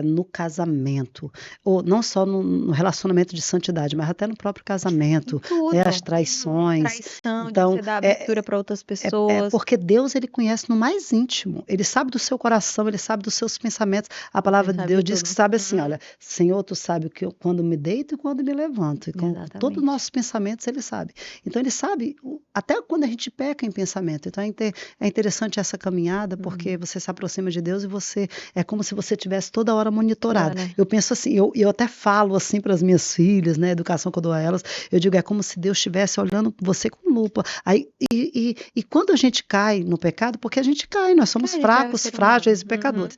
no casamento, ou não só no relacionamento de santidade, mas até no próprio casamento, Tudo. as traições. Traição, Então, de você dar abertura para outras pessoas. porque Deus, ele conhece no mais íntimo, ele sabe do seu coração, ele sabe dos seus pensamentos. A palavra de Deus diz que sabe assim, olha, Senhor, tu sabe o que quando me deito e quando me levanto. E com todos os nossos pensamentos, ele sabe. Então, ele sabe até quando a gente peca em pensamento. Então, é interessante essa caminhada, porque você se aproxima de Deus e você é como se você tivesse toda hora monitorado. Eu penso assim, eu até falo assim para as minhas filhas, né, a educação que eu dou a elas, eu digo, é como se Deus estivesse olhando você com lupa. Aí, e quando a gente cai no pecado, porque a gente cai, nós somos fracos, frágeis e pecadores.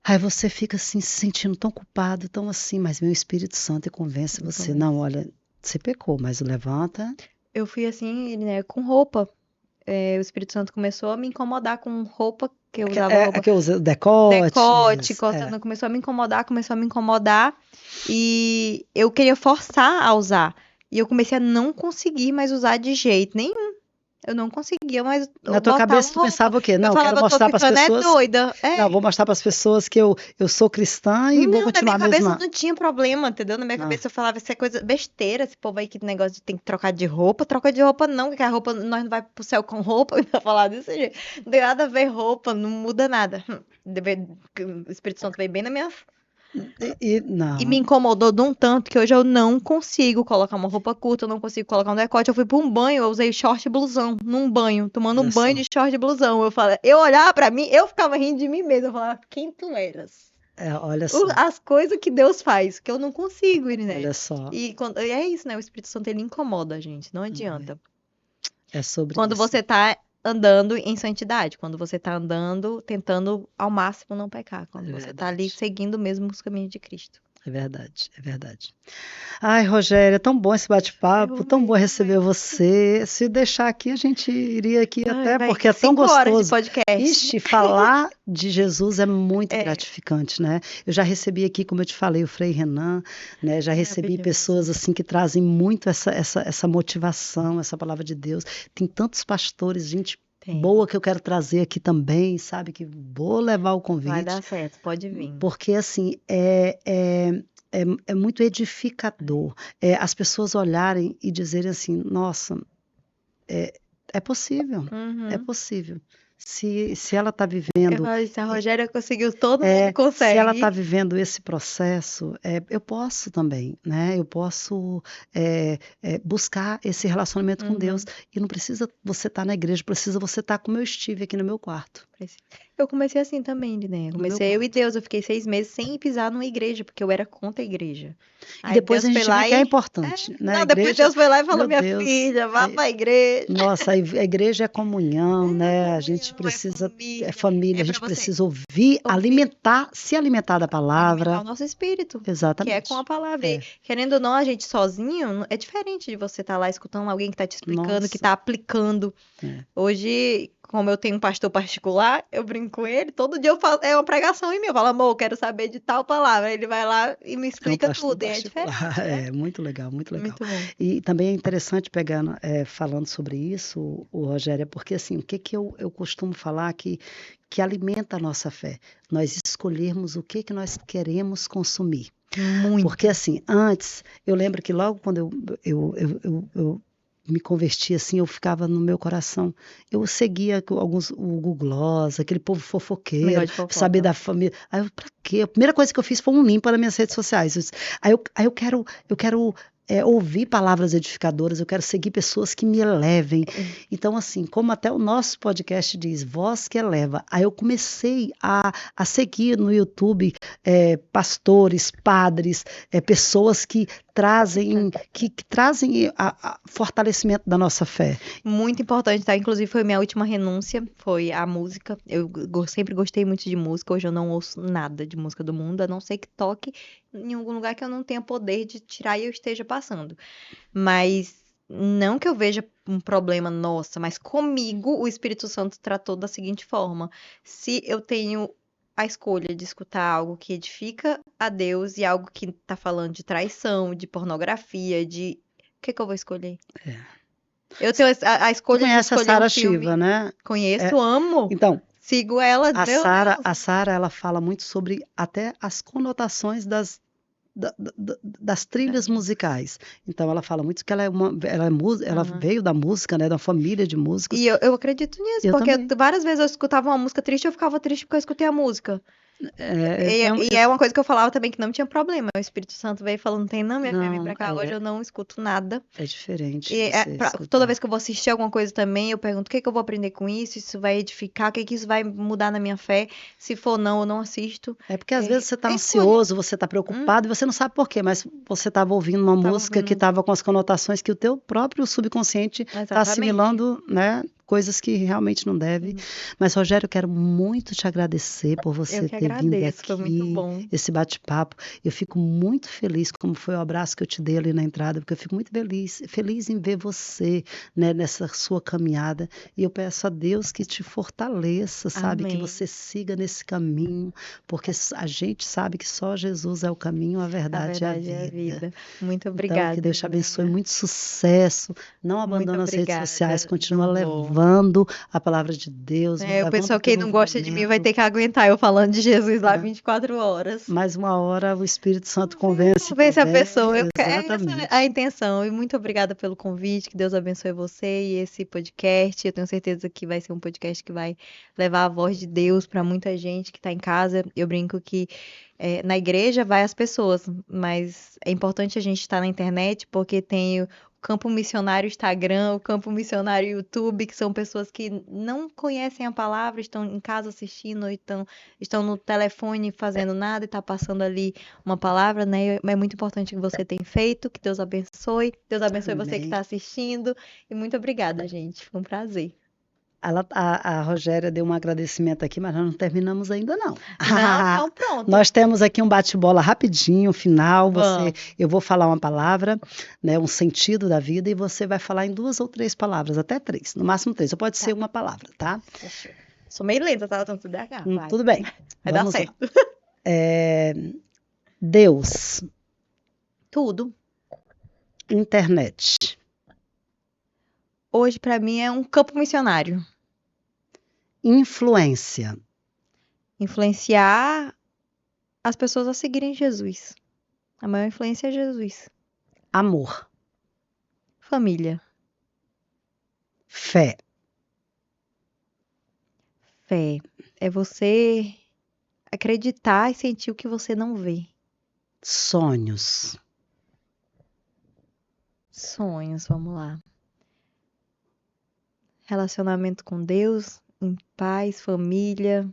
Aí você fica assim, se sentindo tão culpado, tão assim, mas meu Espírito Santo convence você, não, olha, você pecou, mas levanta. Eu fui assim, né, com roupa. O Espírito Santo começou a me incomodar com roupa que eu usava. Que eu uso decote. Começou a me incomodar. E eu queria forçar a usar. E eu comecei a não conseguir mais usar de jeito nenhum. Eu não conseguia mais. Na tua cabeça tu pensava o quê? Não, eu quero mostrar para as pessoas. Doida. Não, vou mostrar para as pessoas que eu sou cristã e vou continuar mesmo. Na minha cabeça não tinha problema, entendeu? Na minha cabeça eu falava, isso é coisa besteira, esse povo aí que negócio de tem que trocar de roupa. Troca de roupa não, porque a roupa, nós não vai pro céu com roupa, eu ia falar desse jeito. Não tem nada a ver roupa, não muda nada. O Espírito Santo veio bem na minha. E me incomodou de um tanto que hoje eu não consigo colocar uma roupa curta, eu não consigo colocar um decote. Eu fui pra um banho, eu usei short e blusão, num banho, tomando um banho de short e blusão. Eu olhava pra mim, eu ficava rindo de mim mesma. Eu falava, quem tu eras? Olha só. As coisas que Deus faz, que eu não consigo, né? Olha só. E é isso, né? O Espírito Santo, ele incomoda a gente, não adianta. É sobre quando isso. Você tá andando em santidade, quando você tá andando, tentando ao máximo não pecar, quando você tá ali seguindo mesmo os caminhos de Cristo. É verdade, é verdade. Ai, Rogéria, é tão bom esse bate-papo, tão bom receber você. Se deixar aqui, a gente iria aqui porque é tão gostoso. 5 horas de podcast. Ixi, falar de Jesus é muito gratificante, né? Eu já recebi aqui, como eu te falei, o Frei Renan, né? Já recebi pessoas assim que trazem muito essa motivação, essa palavra de Deus. Tem tantos pastores, gente boa que eu quero trazer aqui também, sabe? Que vou levar o convite. Vai dar certo, pode vir. Porque, assim, é muito edificador. As pessoas olharem e dizerem assim, nossa, é possível, é possível. Se ela está vivendo... Se a Rogéria conseguiu, todo mundo consegue. Se ela está vivendo esse processo, eu posso também, né? Eu posso buscar esse relacionamento com Deus. E não precisa você estar na igreja, precisa você estar como eu estive aqui no meu quarto. Eu comecei assim também, né? Comecei eu e Deus. Eu fiquei 6 meses sem pisar numa igreja, porque eu era contra a igreja. E depois Deus a gente vê que é importante. Né? Não, depois Deus foi lá e falou, minha filha, vá para a igreja. Nossa, a igreja é comunhão, né? A gente precisa... É família, a gente precisa ouvir, se alimentar da palavra. Alimentar o nosso espírito. Exatamente. Que é com a palavra. Querendo ou não, a gente sozinho, é diferente de você estar lá escutando alguém que está te explicando, que está aplicando. Hoje... Como eu tenho um pastor particular, eu brinco com ele, todo dia eu falo, é uma pregação em mim, eu falo, amor, eu quero saber de tal palavra. Ele vai lá e me explica tudo, e é diferente. Muito legal, muito legal. Muito bom. E também é interessante pegando, falando sobre isso, o Rogéria, porque assim, o que eu costumo falar que alimenta a nossa fé? Nós escolhermos o que nós queremos consumir. Muito. Porque assim, antes, eu lembro que logo quando eu me converti assim, eu ficava no meu coração. Eu seguia o Google Gloss, aquele povo fofoqueiro, saber da família. Aí eu, pra quê? A primeira coisa que eu fiz foi um limpa nas minhas redes sociais. Aí eu quero ouvir palavras edificadoras, eu quero seguir pessoas que me elevem. Então, assim, como até o nosso podcast diz, voz que eleva. Aí eu comecei a seguir no YouTube pastores, padres, pessoas que trazem fortalecimento da nossa fé. Muito importante, tá? Inclusive foi minha última renúncia, foi a música. Eu sempre gostei muito de música, hoje eu não ouço nada de música do mundo, a não ser que toque em algum lugar que eu não tenha poder de tirar e eu esteja passando. Mas não que eu veja um problema, nossa, mas comigo o Espírito Santo tratou da seguinte forma: se eu tenho a escolha de escutar algo que edifica a Deus e algo que tá falando de traição, de pornografia, de. O que eu vou escolher? Eu tenho a escolha de Conhece a escolher Sara um filme. Shiva, né? Conheço, amo. Então, Sigo ela. a Sara, ela fala muito sobre até as conotações das trilhas musicais. Então, ela fala muito que ela veio da música, né? Da família de músicos. E eu acredito nisso, Eu porque também. várias vezes eu escutava uma música triste e eu ficava triste porque eu escutei a música. É E é uma coisa que eu falava também que não tinha problema. O Espírito Santo veio falando, tem não, minha filha, vem Não, pra cá. Hoje eu não escuto nada. é diferente E você escutar. toda vez que eu vou assistir alguma coisa também, eu pergunto o que eu vou aprender com isso, isso vai edificar, o que isso vai mudar na minha fé. Se for não, eu não assisto. É porque às vezes você está é escolha. ansioso, você está preocupado e você não sabe por quê, mas você estava ouvindo uma música que estava com as conotações que o teu próprio subconsciente está assimilando, né? Coisas que realmente não deve. Mas, Rogério, eu quero muito te agradecer por você ter vindo aqui, foi muito bom. esse bate-papo. Eu fico muito feliz, como foi o abraço que eu te dei ali na entrada, porque eu fico muito feliz em ver você, né, nessa sua caminhada. E eu peço a Deus que te fortaleça, sabe? Amém. Que você siga nesse caminho, porque a gente sabe que só Jesus é o caminho, a verdade e a vida. Muito obrigada. Então, que Deus te abençoe, muito sucesso. Não abandona as redes sociais, continua levando a palavra de Deus. O pessoal que não gosta de mim vai ter que aguentar eu falando de Jesus lá 24 horas. Mas uma hora o Espírito Santo convence a pessoa. Essa é a intenção. E muito obrigada pelo convite. Que Deus abençoe você e esse podcast. Eu tenho certeza que vai ser um podcast que vai levar a voz de Deus para muita gente que está em casa. Eu brinco que na igreja vai as pessoas, mas é importante a gente estar na internet porque tem o Campo Missionário Instagram, o Campo Missionário YouTube, que são pessoas que não conhecem a palavra, estão em casa assistindo, ou estão no telefone fazendo nada e está passando ali uma palavra, né? É muito importante que você tenha feito, que Deus abençoe. Deus abençoe você que está assistindo. E muito obrigada, gente. Foi um prazer. A Rogéria deu um agradecimento aqui, mas nós não terminamos ainda, não. Não, pronto. Nós temos aqui um bate-bola rapidinho, final. Eu vou falar uma palavra, né, um sentido da vida, e você vai falar em 2 ou 3 palavras, até 3, no máximo 3. Ou pode ser uma palavra, tá? Sou meio lenta, tá? Tudo bem. Vai dar certo. Deus. Tudo. Internet. Hoje, para mim, é um campo missionário. Influência. Influenciar as pessoas a seguirem Jesus. A maior influência é Jesus. Amor. Família. Fé. Fé é você acreditar e sentir o que você não vê. Sonhos. Sonhos, vamos lá. Relacionamento com Deus, em paz, família,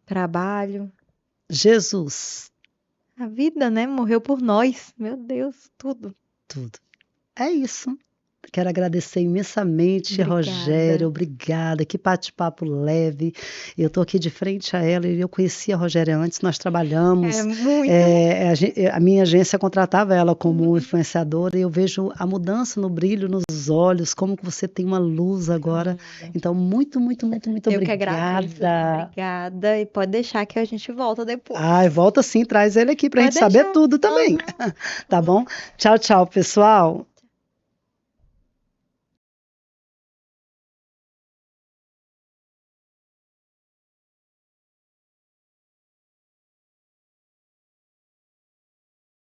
trabalho. Jesus. A vida, né? Morreu por nós. Meu Deus, tudo. Tudo. É isso. Quero agradecer imensamente, Rogéria, obrigada, que bate-papo leve. Eu estou aqui de frente a ela e eu conhecia a Rogéria antes, nós trabalhamos. A minha agência contratava ela como influenciadora e eu vejo a mudança no brilho, nos olhos, como que você tem uma luz agora. Então, muito, muito, muito, muito obrigada. Eu que agradeço. Obrigada. E pode deixar que a gente volta depois. Volta sim, traz ele aqui para a gente saber tudo também. Tá bom? Tchau, tchau, pessoal.